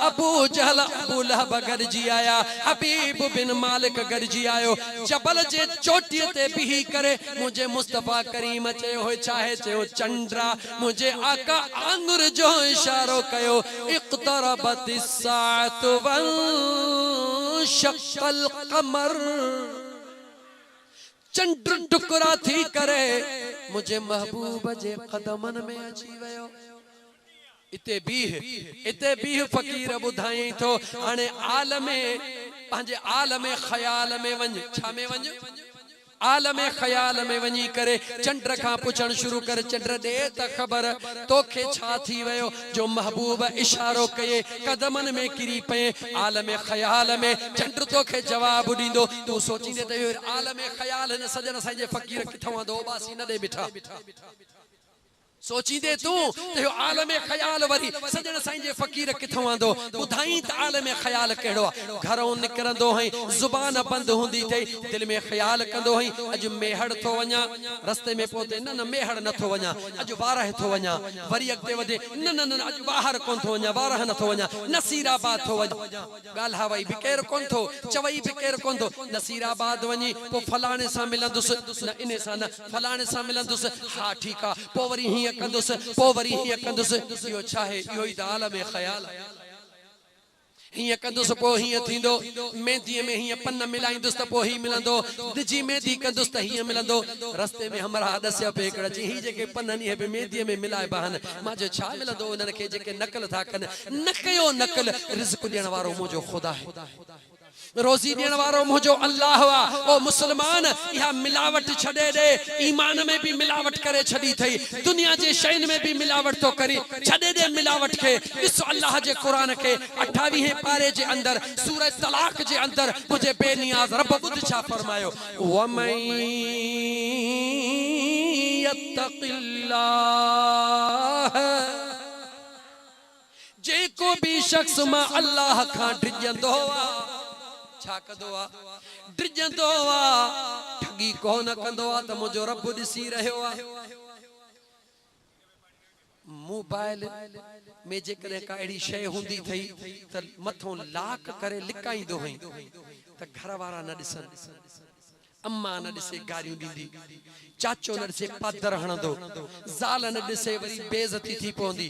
अबू जहल अबू लहब गरजी आया हबीब बिन मालिक गरजी आयो जबल जे चोटीअ ते भी करे मुझे मुस्तफा करीम चयो हो चाहे चयो चंड्रा मुझे आका आंगुर जो इशारो कयो इक़्तरबतिस साअत वन शक्कल कमर चंद्र टुकड़ा थी करे मुझे महबूब जे कदमन में अची वयो इते भी फकीर बुधाई तो हाने आलमे पंहिंजे आलमे ख्याल में वञ छा में वञ आलमे ख्याल में वनी करे चंद्र का पुछण शुरू कर चंद्र दे त खबर तोखे छा थी वयो जो महबूब इशारो कये कदमन में किरी पे आलमे ख्याल में चंद्र तोखे जवाब दींदो तू सोची दे त आलमे ख्याल न सजन साईं जे फकीर किथवा दो बासी न दे बिठा सोची दे तू तो आलमे ख्याल वरी सजन साईं जे फकीर किथों आंदो बुधाई त आलमे ख्याल केड़ो घरों निकरंदो है जुबान बंद हुंदी थे दिल में ख्याल कंदो है अज मेहड़ थो वणा रस्ते में पोते न मेहड़ न थो वणा अज बारह थो वणा वरी अगते वदे न अज बाहर कोन थो वणा बारह न थो वणा नसीराबाद थो वणा गाल हवाई बिकेर कोन थो चवई बिकेर कोन थो नसीराबाद वणी पो फलाणे सा मिलंदुस न इने सा न फलाणे सा मिलंदुस हां ठीक आ पो वरी ही कंदुस पो वरी ही कंदुस यो चाहे यो ही दाल में ख्याल हिय कंदुस पो हिय थींदो मेहंदी में हिय पन मिलाईंदुस त पो ही मिलंदो निजी मेहंदी कंदुस त हिय मिलंदो रस्ते में हमरा दस्या पे एकड़ जी ही जेके पननी है मेहंदी में मिलाए बहन मा जो छा मिलंदो उनन के जेके नकल था कन न कयो नकल रिज़्क देण वारो मुजो खुदा है रोजी देण वारो मुझो अल्लाह वा ओ मुसलमान या मिलावट छडे दे ईमान में भी मिलावट करे छडी थई दुनिया जे शैन में भी मिलावट तो करी छडे दे मिलावट के इस अल्लाह जे कुरान के 28वें पारे जे अंदर सूरह तलाक जे अंदर मुझे बेनियाज रब बुद छा फरमायो व मैं यत्तकिल्लाह जे को भी शख्स मा अल्लाह का डिजंदो छा कंदो आ डिजंदो आ ठगी कोन कंदो आ त मुझो रब दिसी रहियो आ मोबाइल में जेकॾहिं का अहिड़ी शइ हूंदी थई त मथों लाक करे लिकाईंदो हई त घर वारा न ॾिसनि अम्मा न ॾिसे गारियूं ॾींदी चाचो न ॾिसे पादर हणंदो ज़ाल न ॾिसे वरी बेइज्जती थी पवंदी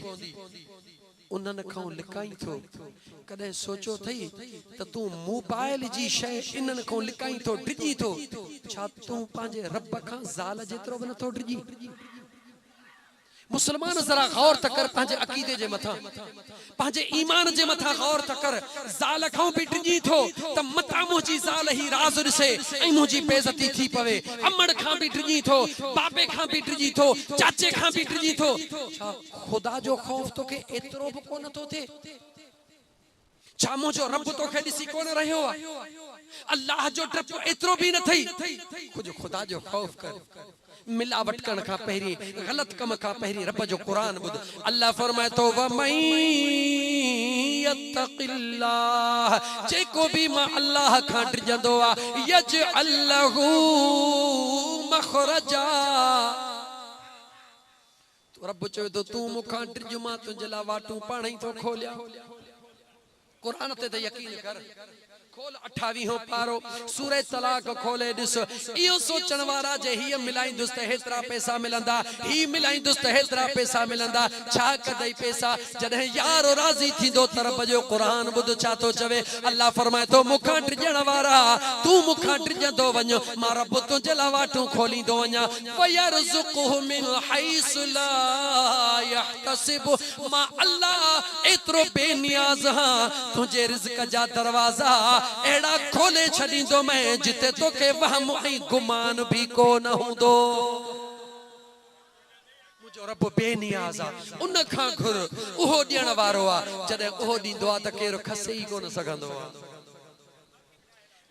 उन्हनि खां लिकाई थो कॾहिं सोचो थई त तूं मोबाइल जी शइ इन्हनि खां लिकाई थो डिॼी थो छा तूं पंहिंजे रब खां ज़ाल जेतिरो बि नथो डिॼी मुसलमान जरा गौर त कर पंहिंजे अकीदे जे मथा पंहिंजे ईमान जे मथा गौर त कर ज़ाल खां बि डिॼी थो त मता मुंहिंजी ज़ाल ही राज़ ॾिसे ऐं मुंहिंजी बेइज़ती थी पवे अमड़ खां बि डिॼी थो बाबे खां बि डिॼी थो चाचे खां बि डिॼी थो छा खुदा जो खौफ तोखे एतिरो बि कोन थो थिए छा मुंहिंजो रब तोखे ॾिसी कोन रहियो आहे अल्लाह जो डप एतिरो बि न थई कुझु खुदा जो खौफ कर मिलावट करण खां पहिरीं गलत कम खां पहिरीं रब जो कुरान ॿुध अल्लाह फरमाए थो वमन यत्तक़िल्लाह जेको भी मां अल्लाह खां डिॼंदो आहे यजअल लहू मखरजा रब चवे थो तूं मूंखां डिॼ मां तुंहिंजे लाइ वाटूं पाण ई थो खोलियां कुरान ते त यकीन कर खोल 28 पारो सूरह तलाक खोले दिस इयो सोचण वारा जे ही मिलाइंदुस त हेतरा पैसा मिलंदा ही मिलाइंदुस त हेतरा पैसा मिलंदा छा कदई पैसा जदे यार राजी थींदो तरफ जो कुरान बुध छा तो चवे अल्लाह फरमाए तो मुखा डिजण वारा तू मुखा डिजंदो वञ मां रब तुंहिंजे लाइ वाटूं खोलींदो वञा वयरज़ुकुहु मिन हैस ला यहतसिब मां अल्लाह एतरो बेनियाज़ हां तुंहिंजे रिज़्क जा दरवाजा एड़ा खोले छड़ींदो मैं जिते तोखे वहम ऐं गुमान भी को न हूंदो मुंहिंजो रब बेनियाज़ आहे उन खां घुर उहो ॾियण वारो आहे जॾहिं उहो ॾींदो आहे त केरु खसे ई कोन सघंदो आहे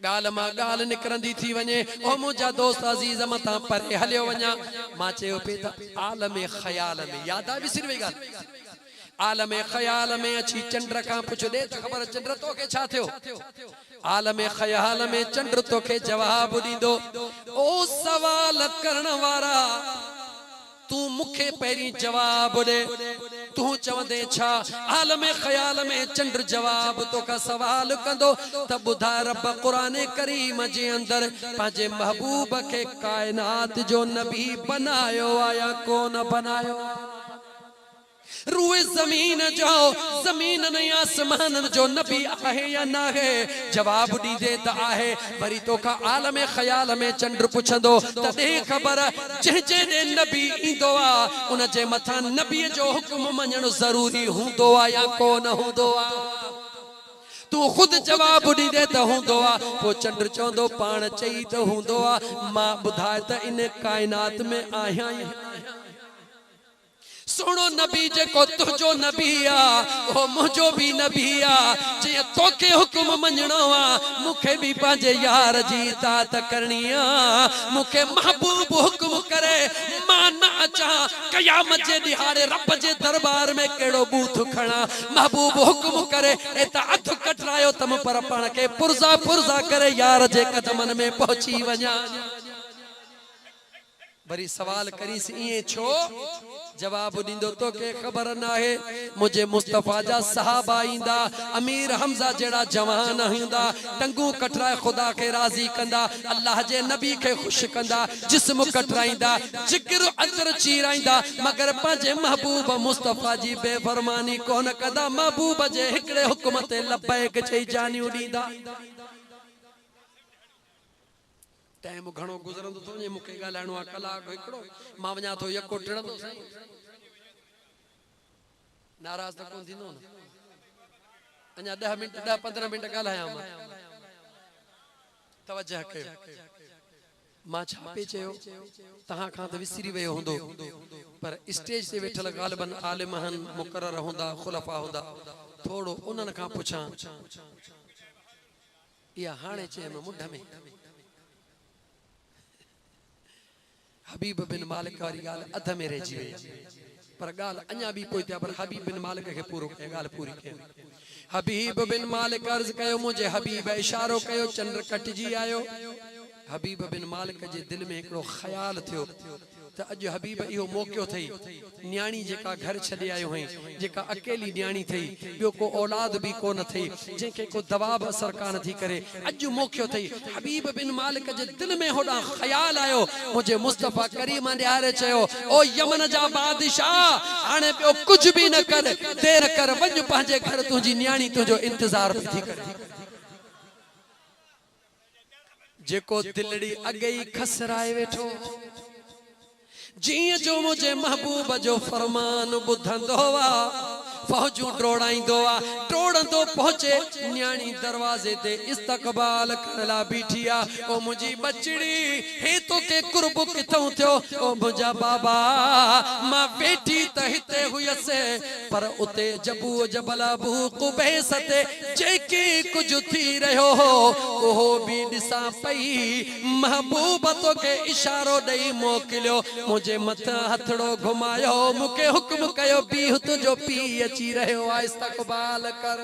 गाल मां गाल निकरंदी थी वञे ओ मुंहिंजा दोस्त अज़ीज़ मतां परे हलियो वञा मां चयो पे त आलम ख़याल में याद आहे विसरी वई ॻाल्हि आलम ख़याल में अची चंड खां पुछ दे त ख़बर चंड तोखे छा थियो आलम ख़याल में चंड तोखे जवाब ॾींदो ओ सवाल करण वारा तू मुखे पहिरीं जवाब दे तू चवंदे छा आलम ख़याल में चंड जवाब तोखा सवाल कंदो त ॿुधाए रब क़ुरान करीम जे अंदर पंहिंजे महबूब खे कायनात जो नबी बनायो या कोन बनायो रूए जमीन जो जमीन ने आसमान जो नबी आहे या ना है जवाब ॾींदे त आहे वरी तोखा आलम ख़याल में चंड पुछंदो त दे ख़बर जंहिंजे ॾे नबी ईंदो आहे उन जे मथां नबीअ जो हुक्म मञणु ज़रूरी हूंदो आहे या कोन हूंदो आहे तू खुद जवाब ॾींदे त हूंदो आहे पोइ चंड चवंदो पाण चई त हूंदो आहे मां ॿुधाए त इन कायनात में आहियां सुनो नबी जेको तुझो नबी आ ओ मुझो भी नबी आ जे तोखे हुक्म मञणो आ मुखे भी पंहिंजे यार जी इताअत करणी आ मुखे महबूब हुक्म करे मां न अचा क़यामत जे ॾिहाड़े रब जे दरबार में कहिड़ो बूथ खणा महबूब हुक्म करे एता हथ कटरायो तम पर पाण खे पुरज़ा पुरज़ा करे यार जे कदमन में पहुची वञा वरी सवाल करीस इए छो जवाब ॾींदो तोखे ख़बर न आहे मुझे मुस्तफ़ा जा सहाबा ईंदा अमीर हमज़ा जहिड़ा जवान हूंदा टंगू कटराए खुदा खे राज़ी कंदा अल्लाह जे नबी खे ख़ुशि कंदा जिस्म कटराईंदा जिगर अंदर चीराईंदा मगर पंहिंजे महबूब मुस्तफ़ा जी बेफ़रमानी कोन कंदा महबूब जे हिकिड़े हुक्म ते लबैक चई जानियूं ॾींदा टाइम घणो गुज़रंदो थो वञे मूंखे ॻाल्हाइणो आहे कलाक हिकिड़ो मां वञा थो यको टिड़ंदो साईं नाराज़ त कोन थींदो न अञा 10 मिंट 10-15 मिंट ॻाल्हायां मां तवजह कयो मां छा पे चयो तव्हां खां त विसरी वियो हूंदो पर स्टेज ते वेठल ग़ालिबन आलिम हन मुक़रर हूंदा खुलफा हूंदा थोरो उन्हनि खां पुछां इहा हाणे चयमि मुंड में हबीब बिन मालिक वारी ॻाल्हि अध में रहिजी वई पर ॻाल्हि अञा बि पोइ पर हबीब बिन मालिक खे पूरो कयो ॻाल्हि पूरी कयो हबीब बिन मालिक अर्ज़ कयो मुंहिंजे हबीब इशारो कयो चंड कटिजी आयो हबीब बिन मालिक जे दिल में हिकिड़ो ख़्याल थियो त अॼु हबीब इहो मौक़ो थई न्याणी जेका घर छॾे आयो हुई जेका अकेली न्याणी थई ॿियो को औलाद भी कोन थई जंहिंखे को दबाव असर कान थी करे अॼु मौक़ो थई हबीब बिन मालिक जे दिल में होॾां ख़्याल आयो मुंहिंजे मुस्तफ़ा करीम ॾियारे चयो ओ यमन जा बादशाह हाणे ॿियो कुझु बि न कर देर कर वञ पंहिंजे घर तुंहिंजी न्याणी तुंहिंजो इंतज़ार थी करे जेको दिलड़ी अॻे ई खसराए वेठो जी जो मुझे महबूब जो फरमान बुधंदो वा फौजू ड्रोड़ाईंदो आ ड्रोड़ंदो पहुंचे न्याणी दरवाजे ते इस्तकबाल करला बीठी आ ओ मुजी बचड़ी हे तो के कुर्ब किथों थियो ओ मुजा बाबा मां बेटी त हिते हुयसे पर उते जबू जबल अबू कुबैस ते जेके कुछ थी रहो हो ओहो भी दिसा पई महबूब तो के इशारो दई मोकिलियो मुझे मथ हथड़ो घुमायो मुके हुक्म कयो पी तुझो पी अची रहो आ इस्तकबाल कर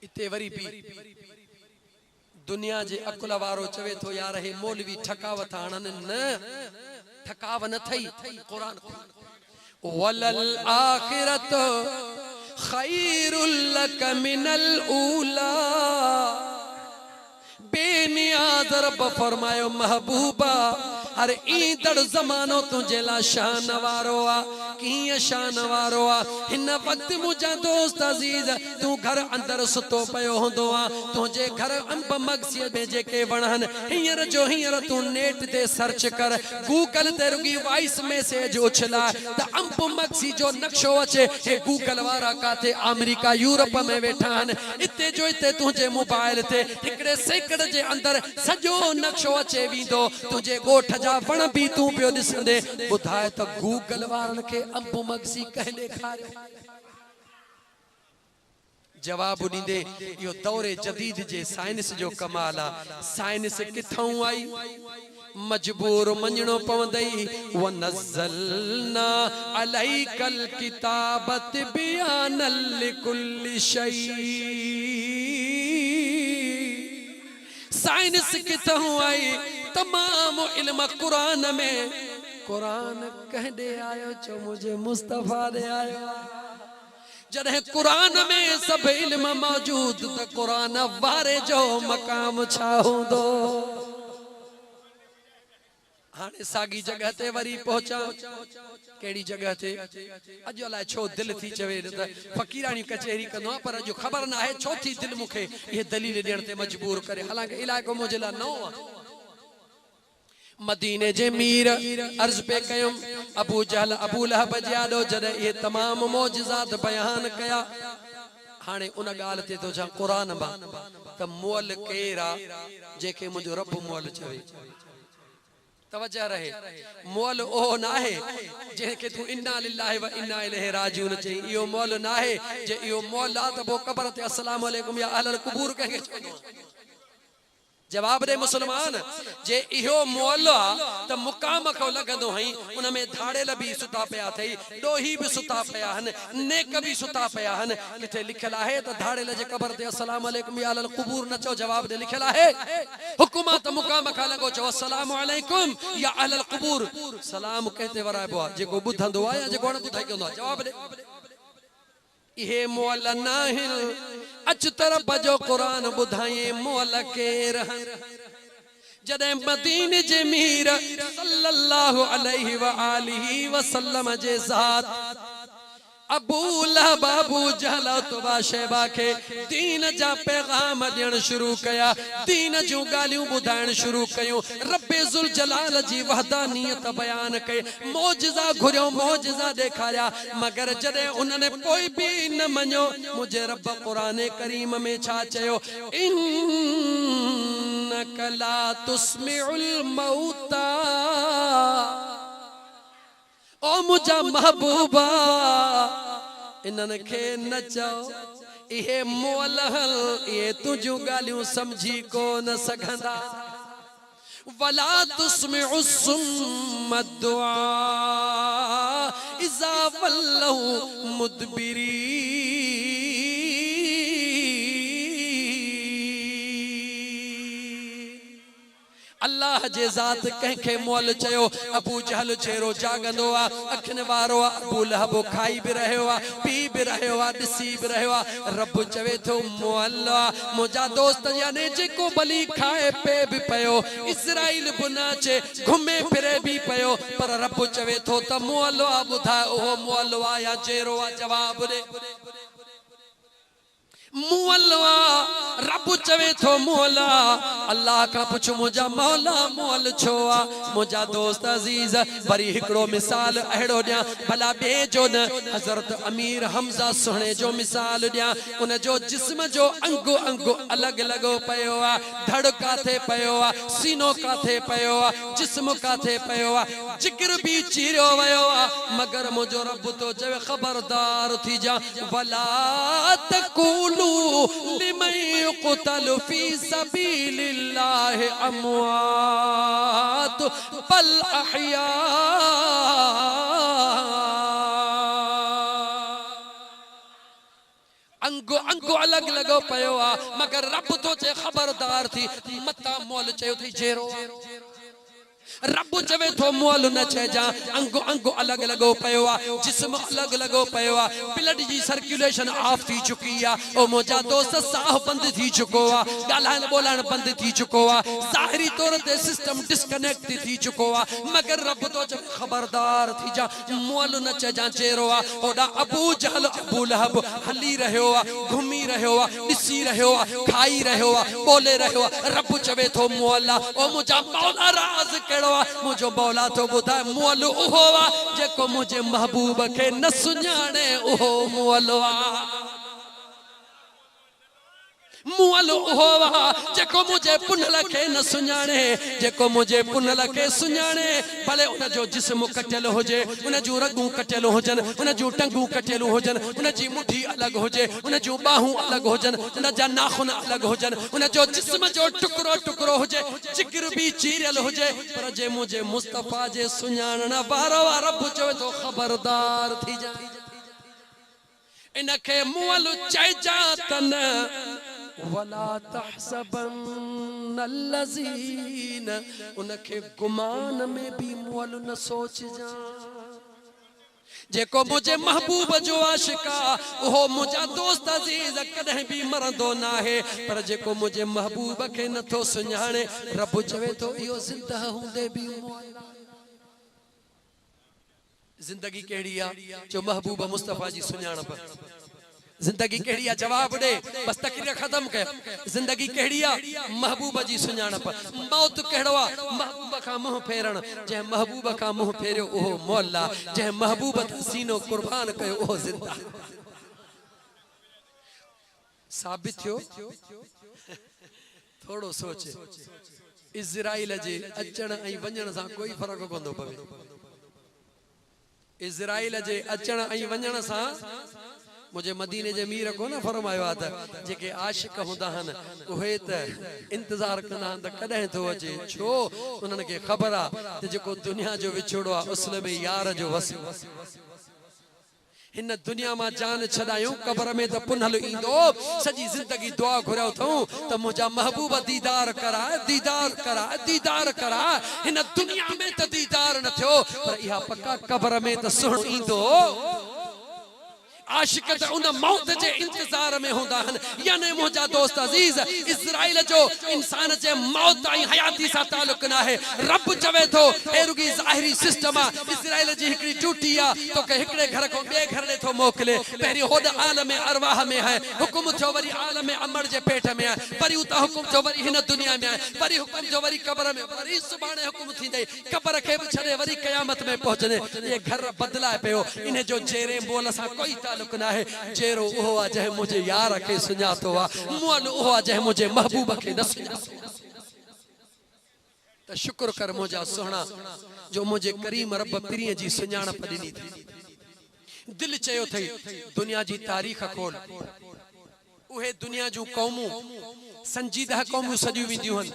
इते वरी भी दुनिया जे अकुल वारो चवे तो यार हे मौलवी ठकावत आणन न ठकाव न थई कुरान वलल आखिरत खैरुल लक मिनल ऊला बेनियाज रब फरमायो महबूबा हर ईंदड़ जमानो तुझे ला शान वारो आ की शान वारो आ इन वक्त मुझा दोस्त अजीज तू घर अंदर सुतो पयो होंदो आ तुझे घर अंब मगसी में जेके वणन हियर जो हियर तू नेट ते सर्च कर गूगल ते रुगी वॉइस मैसेज उछला त अंब मगसी जो नक्शो अचे हे गूगल वारा काथे अमेरिका यूरोप में वेठा हन इते जो इते तुझे मोबाइल ते एकड़े सेकड़ जे अंदर सजो नक्शो अचे वींदो तुझे गोठ जा वण भी तू पियो दिसंदे बुधाए त गूगल वारन के अंबु मगसी कहले खारे जवाब दींदे यो दौरे जदीद जे साइंस जो कमाल आ साइंस किथों आई मजबूर मञणो पवंदई व नज़लना अलैकल किताबत बयानल लिकुल्लि शै साइंस किथों आई तमाम इल्म कुरान में कुरान कह दे आयो चो मुझे मुस्तफा दे आयो जड़े कुरान में सब इल्म मौजूद तो कुरान वारे जो मकाम छा हुंदो हाने सागी जगह ते वरी पहुंचा केड़ी जगह थे अज अलाए छो दिल थी चवे फकीरानी कचहरी कंदो पर अज खबर ना है छो थी दिल मुखे ये दलील देण ते मजबूर करे हालांकि इलाको मुझे ला नओ मदीने जे मीर अर्ज पे कयम अबू जहल अबू लहब जादो जदे ये तमाम मौजज़ात बयान कया हाने उन गाल ते तो जा कुरान बा त मोल केरा जेके मुजो रब मोल चवे तवज्जो रहे मोल ओ ना है जेके तू इन्ना लिल्लाहि व इन्ना इलैहि राजिऊन चई इयो मोल ना है जे इयो मोल आ त बो कब्र ते अस्सलाम वालेकुम या अहल कुबूर कहे जवाब दे मुसलमान जे इहो मोल त मुकाम खो लगंदो हई उन में धाड़ेल भी सुता पया थई डोही भी सुता पया हन नेक भी सुता पया हन किथे लिखल आहे त धाड़ेल जे कब्र ते अस्सलाम वालेकुम या अहल कुबूर न चो जवाब दे लिखल आहे हुकूमत मुकाम खा लगो चो अस्सलाम वालेकुम या अहल कुबूर सलाम कहते वराबो जेको बुधंदो आ या जेको न बुधाई कंदो जवाब दे इहे मोल नाहिल अच तरफ जो कुरान बुधाए मोल के रहन जदे मदीने जे मीर सल्लल्लाहु अलैहि व आलिहि वसल्लम जे जात अबू लहब अबू जहल तोबा शैबा के दीन जा पैगाम देण शुरू कया दीन जो गालियों बुधाइण शुरू कयो रब्बे जुल जलाल जी वहदानियत बयान कई मौजज़ा घुरियो मौजज़ा देखाया मगर जदे उन्होंने कोई भी न मनो मुझे रब कुरान करीम में छा चयो इन्नका ला तुस्मिउल मौता ओ मुझा महबूबा इन्हन के न चओ इहे मोल हल ये तुझू गालियों समझी को न सघंदा वला तुस्मिउ सुम्म दुआ इज़ा वल्लहु मुदबिरी अल्लाह जे जात कंखे मोल चयो अबू जहल चेहरो जागंदो आ अखन वारो अबू लहब खाई भी रहो आ पी भी रहो आ दिसी भी रहो आ रब चवे तो मोल मुजा दोस्त याने जेको बली खाए पे भी पयो इस्राइल बुनाचे घुमे फिरे भी पयो पर रब चवे तो त मोल बुधा ओ मोल या चेहरो आ जवाब दे मुअलवा रब चवे थो मुअला अल्लाह का पुछ मुझा मौला मुअल छोआ मुझा दोस्त अजीज वरी हिकड़ो मिसाल अहड़ो दिया भला बे जो न हजरत अमीर हमजा सुहणे जो मिसाल दिया उन जो जिस्म जो अंगो अंगो अलग लगो पयो आ धड़ काथे पयो आ सीनो काथे पयो आ जिस्म काथे पयो आ जिगर भी चीरियो वयो आ मगर मुझो रब तो चवे खबरदार थी जा वला तकूलू लिमन युक़तलु फी सबीलिल्लाहि अमवात बल अहया अंगो अंगो अलग लगो पयो आ मगर रब तो चे खबरदार थी मता मोल चयो थी जेरो रब चवे थो मोल न छे जा अंगो अंगो अलग लगो पयो आ जिस्म अलग लगो पयो आ ब्लड जी सर्कुलेशन ऑफ थी चुकी आ ओ मुझा दोस्त साह बंद थी चुको आ गालान बोलान बंद थी चुको आ ज़ाहिरी तौर ते सिस्टम डिस्कनेक्ट थी चुको आ मगर रब तो जब खबरदार थी जा मोल न छे जा चेरो आ ओडा अबू जहल अबू लहब हली रहयो आ घूमी रहयो आ दिसी रहयो आ खाई रहयो आ बोले रहयो आ रब चवे थो मोला ओ मुझा मौला राज केड़ो मुझो मौला तो बुधाए मोल उहो वा जेको मुझे महबूब के न सुञाणे उहो मोल वा मुअल उहो जेको मुझे पुनल के न सुञाणे जेको मुझे पुनल के सुञाणे भले उन जो जिस्म कटियल होजे उन जूं रगूं कटियल होजन उन जूं टंगूं कटियल होजन उन जी मुठी अलग होजे उन जूं बाहूं अलग होजन उन जा नाखून अलग होजन उन जो जिस्म जो टुकड़ो टुकड़ो होजे जिगर भी चीरियल होजे पर जे मुझे मुस्तफा जे सुञाणण वारो रब चवे तो खबरदार थी जा इनके मुअल चइजा तन वला तहसबन अल्लज़ीन उनके गुमान में भी मुअल न सोच जा जेको मुझे महबूब जो आशिका ओहो मुझा दोस्त अजीज कदे भी मरंदो ना है पर जेको मुझे महबूब के न थो सुञाणे रब चवे तो इहो ज़िंदा हुंदे भी मुअल जिंदगी केड़ी आ जो महबूब मुस्तफा जी सुञाणप जिंदगी केड़ी आ जवाब दे बस तकरीर खत्म कर जिंदगी केड़ी आ महबूब जी सुञाणप मौत केड़ो आ महबूब का मुंह फेरण जे महबूब का मुंह फेरियो ओहो मौला जे महबूब सीनो कुर्बान कयो ओहो जिंदा साबित थियो थोड़ो सोचे इज़राइल जे अचण ऐं वञण सां कोई फर्क कोन पवे इज़राइल जे अचण ऐं वञण सां मुझे मदीने जे मीर को न फरमायो आ त जेके आशिक हुंदा हन उहे त इंतजार कंदा हन त कदे तो अचे छो उन्हनि खे ख़बर आ त जेको दुनिया जो विछोड़ो आ उस्ल में यार जो वस इन दुनिया में जान छदायूं कब्र में त पुनल इंदो सजी जिंदगी दुआ घुरायो थऊं त मुझा महबूब दीदार करा दीदार करा दीदार करा इन दुनिया में त दीदार न थियो पर इहा पक्का कब्र में त सुण इंदो आशिक उन मौत के इंतजार में होंदा हन यानी मुझा दोस्त अजीज इज़राइल जो इंसान जे मौत आई हयाती सा ताल्लुक ना है रब चवे तो ए रुगी ज़ाहिरी सिस्टम आ इज़राइल जी हिकड़ी टूटी आ तो के हिकड़े घर को बे घर ले तो मोकले पहरी होद आलम अरवाह में है हुक्म जो वरी आलम अमर जे पेट में है परी उता हुक्म जो वरी हिन दुनिया में है परी हुक्म जो वरी कब्र में वरी सुभाणे हुक्म थींदे कब्र के छड़े वरी कयामत में पहुंचने ये घर बदला पियो इने जो जेरे बोल सा कोई ना है जेरो ओहो आ जह मुझे यार के सुञातो आ मुअल ओहो आ जह मुझे महबूब के न सुञातो त शुक्र कर मुझा सोहना जो मुझे करीम रब पिरीअ जी सुञाणप ॾिनी थी दिल चयो थई दुनिया जी तारीख़ खोल उहे दुनिया जूं क़ौमूं संजीदा क़ौमूं सॼियूं वेंदियूं हन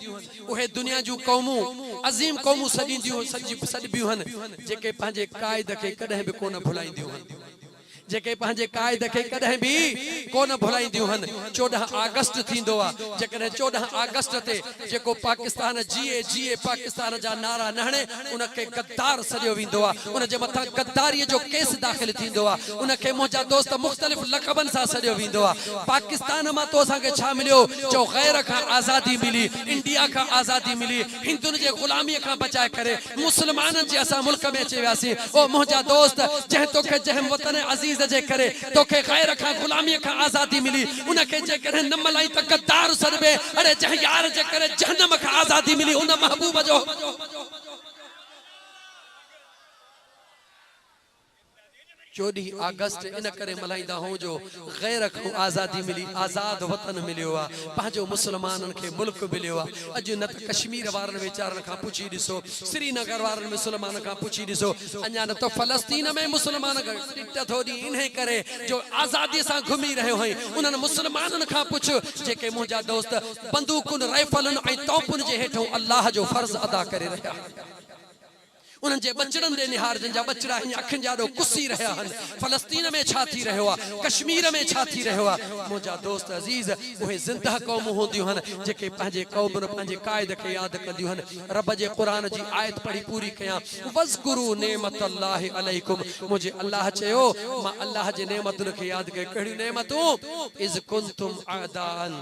उहे दुनिया जूं क़ौमूं अज़ीम क़ौमूं सॾबियूं हन जेके पंहिंजे क़ाइद खे कॾहिं बि कोन भुलाईंदियूं हन जेके पंहिंजे क़ाइद खे कॾहिं बि कोन भुलाईंदियूं हन 14 अगस्त थींदो आ जेकॾहिं 14 अगस्त ते जेको पाकिस्तान जीए जीए पाकिस्तान जा नारा नहणे उनखे गद्दार सॾियो वेंदो आ उन जे मथां गद्दारीअ जो केस दाख़िल थींदो आ उनखे मुंहिंजा दोस्त मुख़्तलिफ़ लक़बनि सां सॾियो वेंदो आ पाकिस्तान मां तो असांखे छा मिलियो जो गैर खां आज़ादी मिली इंडिया खां आज़ादी मिली हिंदुनि जे ग़ुलामीअ खां बचाए करे मुस्लमाननि जे असां मुल्क में अची वियासीं ओ मुंहिंजा दोस्त जंहिं तोखे जंहिं वतन अज़ीज़ जे करे तोखे गैर खां गुलामी खां आजादी मिली उनके जे करे न मलाई त गद्दार सरबे अरे जह यार जे करे जहन्नम खां आजादी मिली उन महबूब जो चौधी अगस्त इन करे मल्हाईंदा हूं जो गैर खां आजादी मिली आजाद वतन मिलियो आ पंहिंजो मुसलमानन के मुल्क मिलियो आ अज न त कश्मीर वारन वीचारन खां पुछी ॾिसो श्रीनगर वारन मुसलमान खां पुछी ॾिसो अञा न तो फलस्तीन में मुसलमान ॾिट थोड़ी इन्हे करे जो आजादी सां घुमी रहियो है उन्हनि मुसलमानन खां पुछ जेके मुंहिंजा दोस्त बंदूकुन राइफलन ऐं तोपुन जे हेठों अल्लाह जो फर्ज अदा करे रहिया उन्हनि जे बचड़न दे निहार जिन जा बचड़ा ही अखिन जाडो कुसी रहिया हन फलस्तीन में छा थी रहियो आ कश्मीर में छा थी रहियो आ मुंहिंजा दोस्त अजीज उहे जिंदा क़ौम हूंदियूं हन जेके पंहिंजे क़ौम न पंहिंजे क़ाइद खे याद कंदियूं हन रब जे क़ुरान जी आयत पढ़ी पूरी कयां वज़कुरू नेमतल्लाहि अलैकुम मुझे अल्लाह चयो मां अल्लाह जे नेमतुन खे याद कयो कहिड़ी नेमतूं इज़ कुंतुम आदान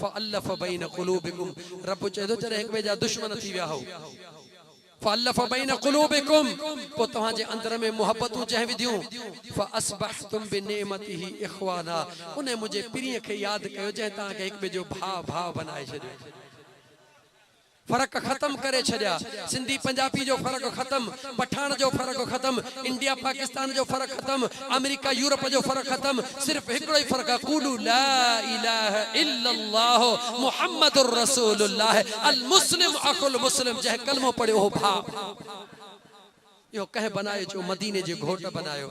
फअल्लफ बैन क़ुलूबिकुम रब चयो जॾहिं हिक ॿिए जा दुश्मन थी विया हो फअल्लफ बैन क़ुलूबिकुम पो तव्हां जे अंदर में मोहब्बतूं जह विधियूं फअस्बहतुम बिनेमतिही इख्वाना उन्हें मुझे पिरीअ खे याद कयो जंहिं तव्हांखे हिक ॿिए जो भाउ बनाए छॾियो फर्क खत्म करे छड़िया सिंधी पंजाबी जो फर्क खत्म पठान जो फर्क खत्म इंडिया पाकिस्तान जो फर्क खत्म अमेरिका यूरोप जो फर्क खत्म सिर्फ एकड़ो ही फर्क है कुलू ला इलाहा इल्लल्लाह मुहम्मदुर रसूलुल्लाह अल मुस्लिम अकुल मुस्लिम जह कलमो पढ़ियो हो भा यो कह बनायो जो मदीने जे घोट बनायो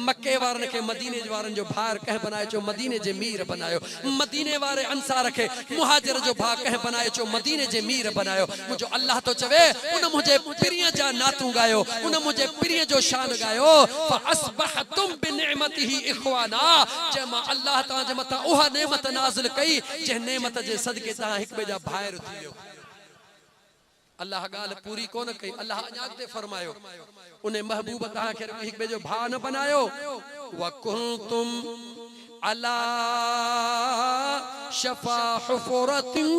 मक्के वारन के मदीने वारन जो भार कह बनायो जो मदीने जे मीर बनायो मदीने वारे अंसार के मुहाजिर जो भा कह बनायो जो मदीने जे मीर बनायो मुझो अल्लाह तो चवे उन मुझे पिरिया जा नातू गायो उन मुझे पिरिया जो शान गायो फअस्बहतुम बिनिअमतिही इख्वाना जमा अल्लाह ता जे मता उहा नेमत नाज़िल कई जे नेमत जे सदके ता हिक बे जा भायर थियो अल्लाह गाल पूरी कोन कई अल्लाह अजागते फरमायो उन्हें महबूब तहां के एक बे जो भा न बनायो व कुंतुम अला शफा हुफरतिन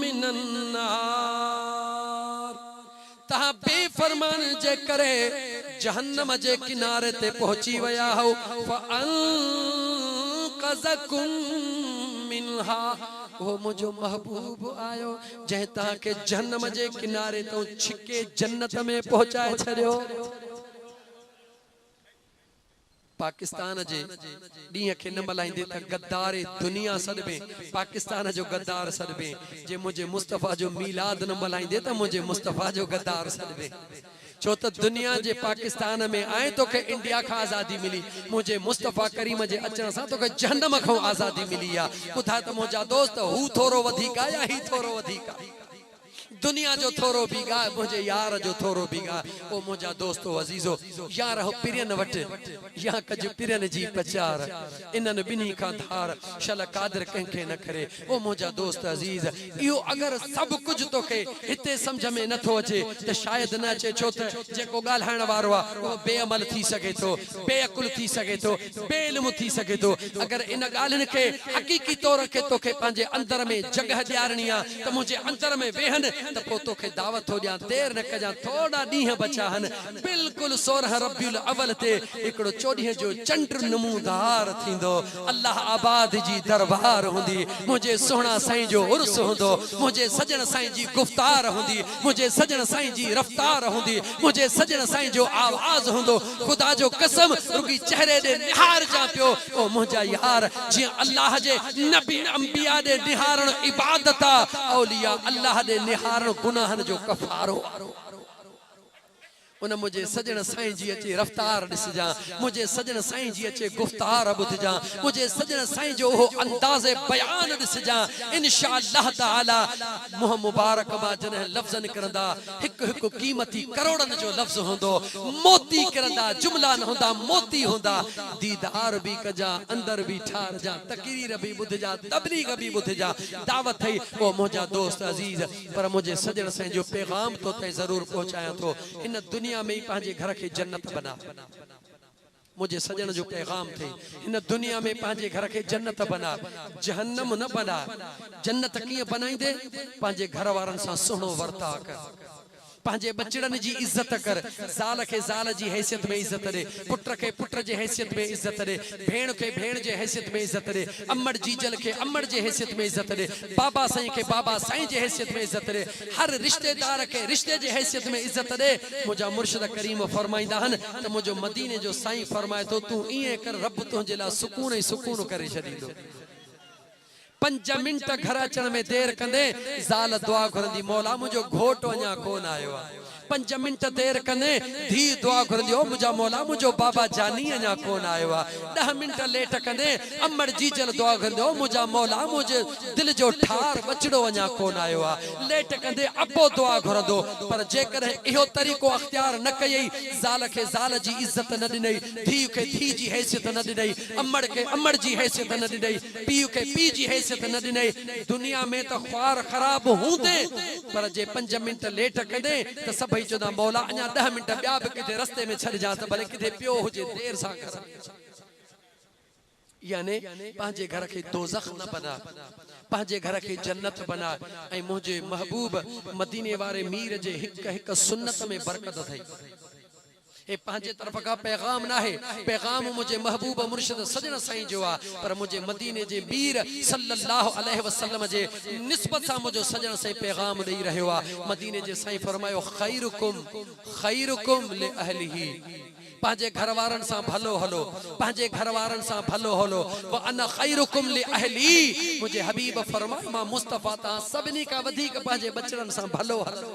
मिनन नार तहां बेफरमान जे करे जहन्नम जे किनारे ते पहुंची वया हो फअनक़ज़कुम मिनहा वो मुझो महबूब आयो जह ता के जहन्नम जे किनारे तो छिके जन्नत में पहुंचाए छड़ियो पाकिस्तान जे डी के न मल्हाईंदे त गद्दार दुनिया सदबे पाकिस्तान जो गद्दार सदबे जे मुझे मुस्तफा जो मीलाद न मल्हाईंदे त मुझे मुस्तफा जो गद्दार सदबे छो त दुनिया जे पाकिस्तान में आए तो के इंडिया का आजादी मिली मुझे मुस्तफा करीम जे अचण सा तो के जहन्नम खां आजादी मिली आ बुधा त मुझा दोस्त हु थोरो वधीका या ही थोरो वधीका दुनिया जो थोरो बीगा मुझे यार जो थोरो बीगा ओ मुझा दोस्तो अजीजो यार हो पिरन वट या कज पिरन जी प्रचार इनन बिनी का धार शल कादर कंखे न करे ओ मुझा दोस्त अजीज यो अगर सब कुछ तो के हिते समझ में न थो अचे त शायद न अचे छो त जेको गालहाण वारो आ वो बेअमल थी सके तो बेअकुल थी सके तो बेइल्म थी सके तो अगर इन गालन के हकीकी तौर के तो के पांजे अंदर में जगह दियारणी आ त मुझे अंदर में वेहन त पो तो के दावत हो जा देर न कजा थोड़ा डी बचा हन बिल्कुल 16 रबिउल अव्वल ते एकड़ो 14 जो चंड नमूदार थींदो अल्लाह आबाद जी दरबार हुंदी मुझे सोहना साईं जो उर्स हुंदो मुझे सजन साईं जी गुफ्तार हुंदी मुझे सजन साईं जी रफ्तार हुंदी मुझे सजन साईं जो आवाज हुंदो खुदा जो कसम रुगी चेहरे दे निहार जा पियो ओ मुझा यार जी अल्लाह जे नबी अंबिया दे निहारण इबादत औलिया अल्लाह दे निहार गुनाहन जो कफारो उन मुझे सजन साईं जी अचे रफ्तार दिस जा मुझे सजन साईं जी अचे गुफ्तार बुध जा मुझे सजन साईं जो हो अंदाज़े बयान दिस जा इंशाअल्लाह ताला मुह मुबारक मा जन लफ्ज़ निकरंदा हिक हिक कीमती करोड़न जो लफ्ज़ होंदो मोती करंदा जुमला न होंदा मोती होंदा दीदार भी कजा अंदर भी ठार जा तकरीर भी बुध जा तबलीग भी बुध जा दावत थई ओ मुझा दोस्त अजीज पर मुझे सजन साईं जो पैगाम तो ते जरूर पहुंचाया तो इन दुनिया में ही पांजे घर के जन्नत बना मुझे सजन जो पैगाम थे इन दुनिया में पांजे घर के जन्नत बना जहन्नम न बना जन्नत किए बनाई दे पांजे घर वारन सा सुनो वर्ता कर पंहिंजे बचड़न जी इज्जत कर, ज़ाल के ज़ाल जी हैसियत में इज्जत दे, पुट के पुट जे हैसियत में इज्जत दे, भेण के भेण जे हैसियत में इज्जत दे, अम्मड़ जीजल के अम्मड़ जे हैसियत में इज्जत दे, बाबा साईं के बाबा साईं जे हैसियत में इज्जत दे, हर रिश्तेदार के रिश्ते जे हैसियत में इज्जत दे। मुझा मुर्शिद करीम फरमाईंदा हन त मुझो मदीने जो साईं फरमाए तो तू इए कर, रब तुझे ला सुकून ही सुकून करे छॾींदो। 5 मिंट घर अचण में देर कंदे ज़ाल दुआ घुरंदी, मौला मुझो घोट अञा कोन आयो आहे। 5 मिंट देर कंदे धी दुआ घुरंदी, ओ मुझा मौला मुझो बाबा जानी अञा कोन आयो आहे। 10 मिंट लेट कंदे अम्मड़ जीजल दुआ घुरंदी, ओ मुझा मौला मुझे दिल जो ठार बचड़ो अञा कोन आयो आहे। लेट कंदे अबो दुआ घुरंदो, पर जेकर इहो तरीक़ो अख्तियार न कयई, ज़ाल के ज़ाल जी इज्जत न ॾिनई, धी के धी जी हैसियत न ॾिनई, अम्मड़ के अम्मड़ जी हैसियत न ॾिनई, पीउ के पीउ जी हैसियत न ॾिनई, दुनिया में तो ख्वार ख़राब हूंदे, पर जे 5 मिंट लेट कंदे त सभई चवंदा मौला अञा 10 मिंट ॿिया बि किथे रस्ते में छॾिजां त भले किथे पियो हुजे देर सां कर। यानी पंहिंजे घर के दोज़ख न बना, पंहिंजे घर के जन्नत बना। ऐं मुझे महबूब मदीने वारे मीर जे हिक हिक सुन्नत में बरकत थई। ए पंहिंजे तरफ का पैगाम ना है, पैगाम मुझे महबूब मुर्शिद सजन साईं जो आ, पर मुझे मदीने जे मीर सल्लल्लाहु अलैहि वसल्लम जे निस्बत सां मुझो सजन साईं पैगाम ॾेई रहियो आ। मदीने जे साईं फरमायो खैरुकुम खैरुकुम ले अहलिही, पंहिंजे घर वारन सां भलो हलो, पंहिंजे घर वारन सां भलो हलो। व अना खैरुकुम ले अहली, मुझे हबीब फरमायो मां मुस्तफा ता सभिनी का वधीक पंहिंजे बचड़न सां भलो हलो।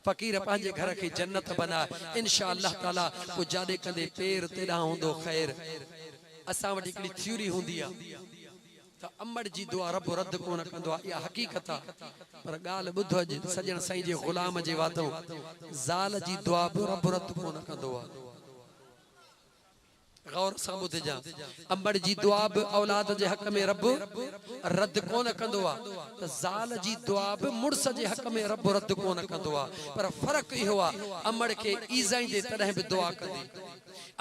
फकीर पंहिंजे घर के जन्नत बना इंशाअल्लाह ताला। को जादे कंदे पेर तेड़ा होंदो खैर। असां वटि हिकिड़ी थ्योरी हूंदी आहे त अम्मड़ जी दुआ रब रद्द कोन कंदो आहे, इहा हक़ीक़त आहे। पर ॻाल्हि ॿुधो अॼु सजण साईं जे ग़ुलाम जे वातो, ज़ाल जी दुआ बि रब रद्द कोन कंदो आहे। गौर सां ॿुधजा, अम्बड़ जी दुआ बि औलाद जे हक़ में रब रद्द कोन कंदो आहे, त ज़ाल जी दुआ बि मुड़स जे हक़ में रब रद्द कोन कंदो आहे। पर फ़र्क़ु इहो आहे, अम्बड़ खे ईज़ाईंदे तॾहिं बि दुआ कंदी,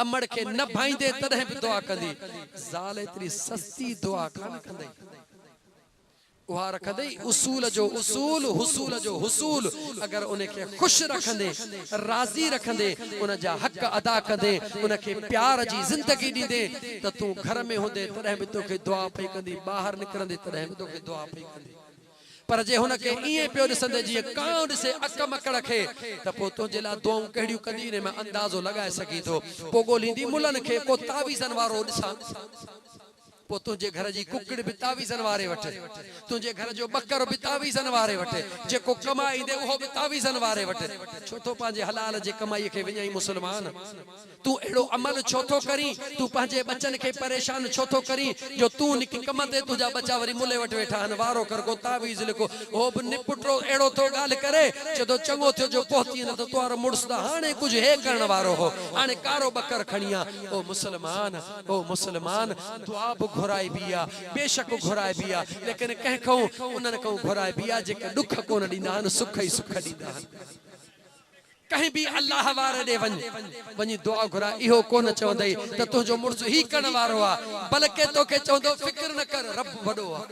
अम्बड़ खे न भाईंदे तॾहिं बि दुआ कंदी। ज़ाल एतिरी सस्ती दुआ कान कंदी, उहा रखंदई उसूल जो उसूल, हुसूल जो हुसूल। अगर उनके खुश रखंदे, राज़ी रखंदे, उन जा हक़ अदा कंदे, उनके प्यार जी ज़िंदगी ॾींदे, त तूं घर में हूंदे तॾहिं बि तोखे दुआ पई कंदी, ॿाहिरि निकिरंदे तॾहिं बि तोखे दुआ पई कंदी। पर जे हुनखे ईअं पियो ॾिसंदे जीअं कांउ ॾिसे अक मकड़ खे, त पोइ तुंहिंजे लाइ दुआऊं कहिड़ियूं कंदी इन में अंदाज़ो लॻाए सघी थो। पोइ ॻोल्हींदी मुलनि खे को तावीज़नि वारो ॾिसां, पोइ तुंहिंजे घर जी कुकड़ बि तावीज़नि वारे वठे, तुंहिंजे घर जो बकर बि तावीज़नि वारे वठे, जेको कमाईंदे उहो बि तावीज़नि वारे वठे। छो तो पंहिंजे हलाल जे कमाईअ खे विञाई मुस्लमान? तूं अहिड़ो अमल छो थो करीं? तूं पंहिंजे बचनि खे परेशान छो थो करीं जो तूं निकी कम ते तुंहिंजा बचा वरी मुले वटि वेठा आहिनि, वारो कर को तावीज़ लिखो। उहो बि निपुटो अहिड़ो थो ॻाल्हि करे जॾो चङो थियो जो पहुती न त तुआरो मुड़ुस त हाणे कुझु हे करण वारो हो, हाणे कारो बकर खणी आ। ओ मुस्लमान, ओ मुस्लमान, दुआ बि घुराई भी आ, बेशक घुराई भी आ, लेकिन कंहिंखो उन्हनि खां घुराई भी आ जेके दुख कोन ॾींदा आहिनि, सुख ई सुख ॾींदा आहिनि। कहीं भी अल्लाह वारे ॾे वञी दुआ घुरा, इहो कोन चवंदई त तुंहिंजो मुड़ुस ही करण वारो आ, बल्कि तोखे चवंदो फिक्र न कर, रब वॾो आ।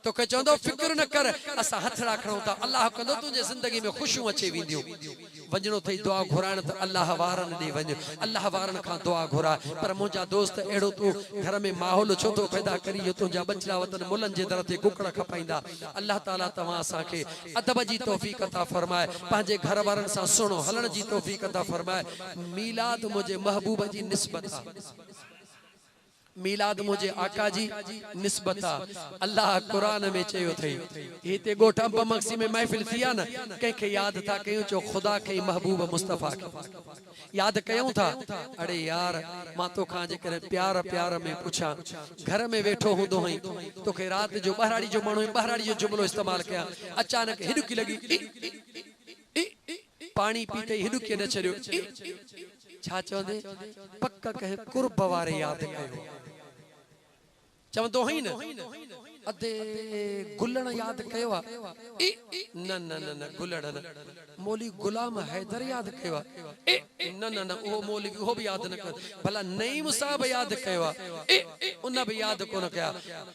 तोखे चवंदो फिक्र न कर, असां हथड़ा खणूं था, अल्लाह कंदो तुंहिंजे ज़िंदगी में ख़ुशियूं अची वेंदियूं। वञणो अथई दुआ घुराइण त अल्लाह वारनि ॾे वञ, अल्लाह वारनि खां दुआ घुरा। पर मुंहिंजा दोस्त अहिड़ो तूं घर में माहौल छो थो पैदा करी जो तुंहिंजा बचड़ा वतन मुलनि जे दर ते कुकड़ खपाईंदा? अल्लाह ताला तव्हां असांखे अदब जी तौफ़ीक़ अता फरमाए, पंहिंजे घर वारनि सां सुहिणो हलण जी तौफ़ीक़ अता फरमाए। मीलाद मुंहिंजे महबूब जी निस्बत आहे, मीलाद मुझे आका जी निस्बत आ। अल्लाह कुरान में चयो थई, हिते ॻोठ अंब मक्सी में महफ़िल थी आ न, कंहिंखे यादि था कयूं चो ख़ुदा खे महबूब मुस्तफ़ा खे यादि कयूं था। अड़े यार, मां तोखां जेकॾहिं प्यार प्यार में पुछां, घर में वेठो हूंदो हुई, तोखे राति जो ॿाहिराड़ी जो माण्हू ॿाहिराड़ी जो जुमिलो इस्तेमालु कयां, अचानक हिॾुकी लॻी, पाणी पीते हिॾुकी न छॾियो, छा चवंदे? पक कंहिं कुर्ब वारे यादि कयो। चवंदो हुई न अदे गुलण यादि कयो आहे, न न न न गुलण न, मौली गुलाम हैदर यादि कयो आहे, न न न ओ मौलवी हो भी याद न कर भला नई मुसाब याद कयो उन भी याद कोन कया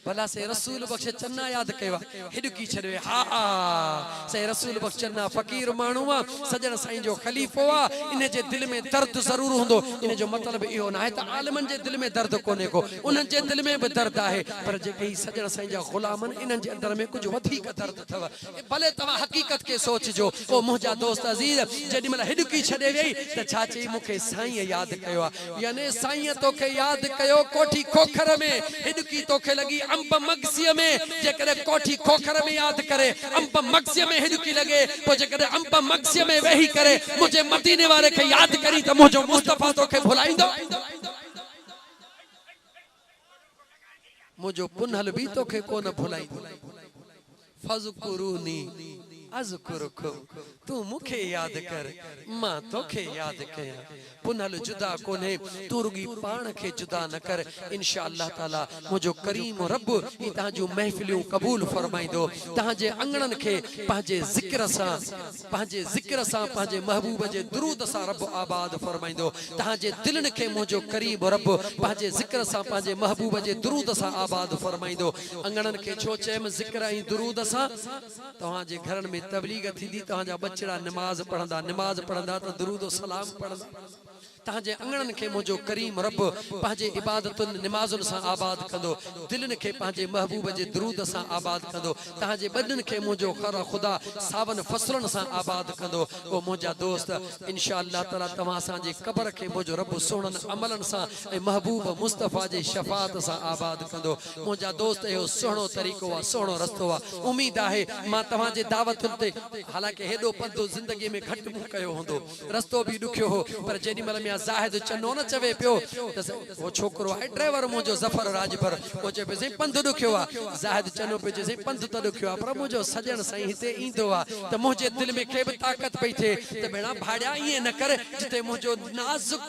भला से रसूल बख्श चन्ना याद कयो हिडकी छड़े हा से रसूल बख्श चन्ना फकीर मानुआ सजन साईं जो खलीफो आ इन जे दिल में दर्द जरूर हुंदो इन जो मतलब इहो ना है त आलमन जे दिल में दर्द कोने को उन जे दिल में भी दर्द है पर जे कई सजन साईं जा गुलामन इन जे अंदर में कुछ वधिक दर्द थव भले तवा हकीकत के सोच जो ओ मुजा दोस्त अजीज जेडी मला हिडकी छड़े वेई त छाची मुखे साईं याद कयो यानी साईं तोखे याद कयो कोठी खोखर में हिडकी तोखे लगी अंब मगसिय में जेकरे कोठी खोखर में याद करे अंब मगसिय में हिडकी लगे तो जेकरे अंब मगसिय में वेही करे मुझे मदीने वाले के याद करी त मुझो मुस्तफा तोखे भुलाइंदो मुझो पुनहल भी तोखे कोन भुलाइंदो फज़कुरूनी अज़कुरुकुम तू मुखे याद कर मां तोखे याद कया पुनहल जुदा कोने तू रुगी पाण के जुदा न कर इंशाअल्लाह ताला मुझो करीम रब ई ता जो महफिलियों कबूल फरमाइंदो ता जे अंगणन के पाजे जिक्र सा पाजे महबूब जे दुरूद सा रब आबाद फरमाइंदो ता जे दिलन के मुझो करीम रब पाजे जिक्र सा पाजे महबूब जे दुरूद सा आबाद फरमाइंदो अंगणन के छो चेम जिक्र ई दुरूद सा तवा जे घरन में तबलीग थी ता जा बचड़ा नमाज पढ़ंदा तो दुरूद सलाम पढ़ंदा ताजे अंगणन के मुझो करीम रब पाजे इबादतुन नमाजुन सा आबाद कंदो दिलन के पाजे महबूब जे दुरूद सा आबाद कंदो ताजे बदन के मुझो खरा खुदा सावन फसलन सा आबाद कंदो ओ मुजा दोस्त इंशाअल्लाह ताला तवा सा जे कब्र के मुझो रब सोहणन अमलन सा ए महबूब मुस्तफा जे शफात सा आबाद कंदो मुजा दोस्त यो सोहणो तरीको वा सोहणो रस्तो वा उम्मीद आहे मां तवा जे दावतुन ते हालांकि हेडो पंधो जिंदगी में घट मु कयो होंदो रस्तो भी दुखियो हो पर जेडी मल में जाहिद चनो न चवे पियो वो छोकरो है ड्राइवर मुझो जफर राजभर वो जे पे पंध दुखियो आ जाहिद चनो पे जे पंध तो दुखियो आ पर मुझो सजन सही हिते इंदो आ त मुझे दिल में के भी ताकत पई थे त बेड़ा भाड़िया ये न कर जिते मुझो नाजुक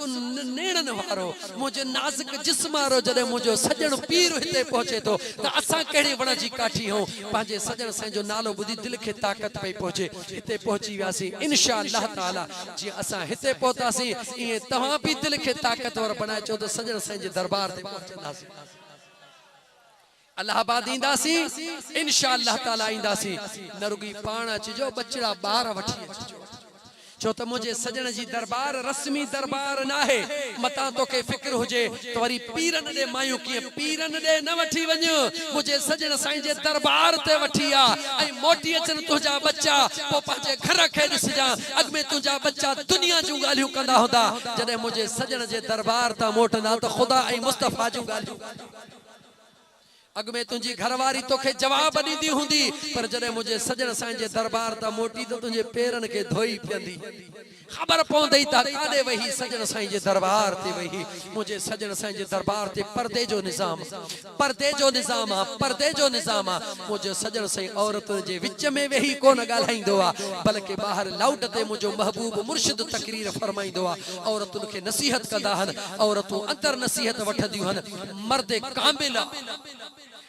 नेणन वारो मुझे नाजुक जिस्म वारो जदे मुझो सजन पीर हिते पहुंचे तो त असा केड़ी वण जी काठी हो पाजे सजन सही जो नालो बुधी दिल के ताकत पई पहुंचे हिते पहुंची व्यासी इंशाअल्लाह ताला जी असा हिते पहुंतासी ये तहां भी दिल के ताकतवर बनाए चो तो सजन साईं जे दरबार ते पहुंचंदासी अल्लाहबाद इंदासी इंशाअल्लाह ताला इंदासी न रुगी पाण अचजो बचड़ा बार वठी अचजो चो तो मुझे सजन जी दरबार रस्मी दरबार ना है मता तो के फिक्र होजे तो वरी पीरन दे मायू की पीरन दे न वठी वञ मुझे सजन साईं जे दरबार ते वठिया ऐ मोटी अचन तुजा बच्चा पो पाजे घर के दिसजा अग में तुजा बच्चा दुनिया जू गालियों कंदा होंदा जदे मुझे सजन जे दरबार ता मोटना तो खुदा ऐ मुस्तफा जू गालियों अग में तुझी घरवारी तोखे जवाब दी हुंदी पर जदे मुझे सजन साईं जे दरबार ता मोटी तो तुझे पेरन के धोई पियंदी खबर पौंदई ता कादे वही सजन साईं जे दरबार ते वही मुझे सजन साईं जे दरबार ते पर्दे जो निजाम मुझे सजन साईं औरत जे विच में वही कोन गालाइंदो आ बल्कि बाहर लाउट ते मुझो महबूब मुर्शिद तकरीर फरमाइंदो आ औरतुन के नसीहत कंदा हन औरतू अंदर नसीहत वठदियूं हन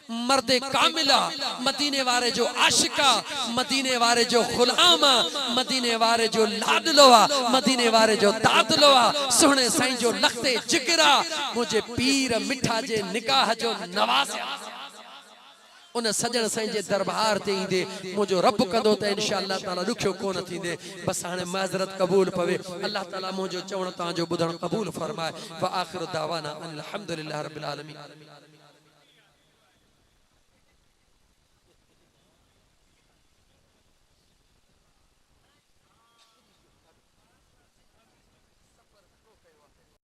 मर्दे कामिला मदीने वारे जो आशिका मदीने वारे जो गुलामा मदीने वारे जो लाडलोआ मदीने वारे जो दादलोआ सोहणे साईं जो लखते जिगरा मुझे पीर मिठा जे निकाह जो नवाज़ उन सजन साईं जे दरबार ते इंदे मुझो रब कंदो त इंशाअल्लाह ताला दुखियो कोन थींदे बस हाणे माज़रत कबूल पवे अल्लाह ताला मुझो चवण ता जो बुधण कबूल फरमाए व आखिर दावाना अल्हम्दुलिल्लाह रब्बिल आलमीन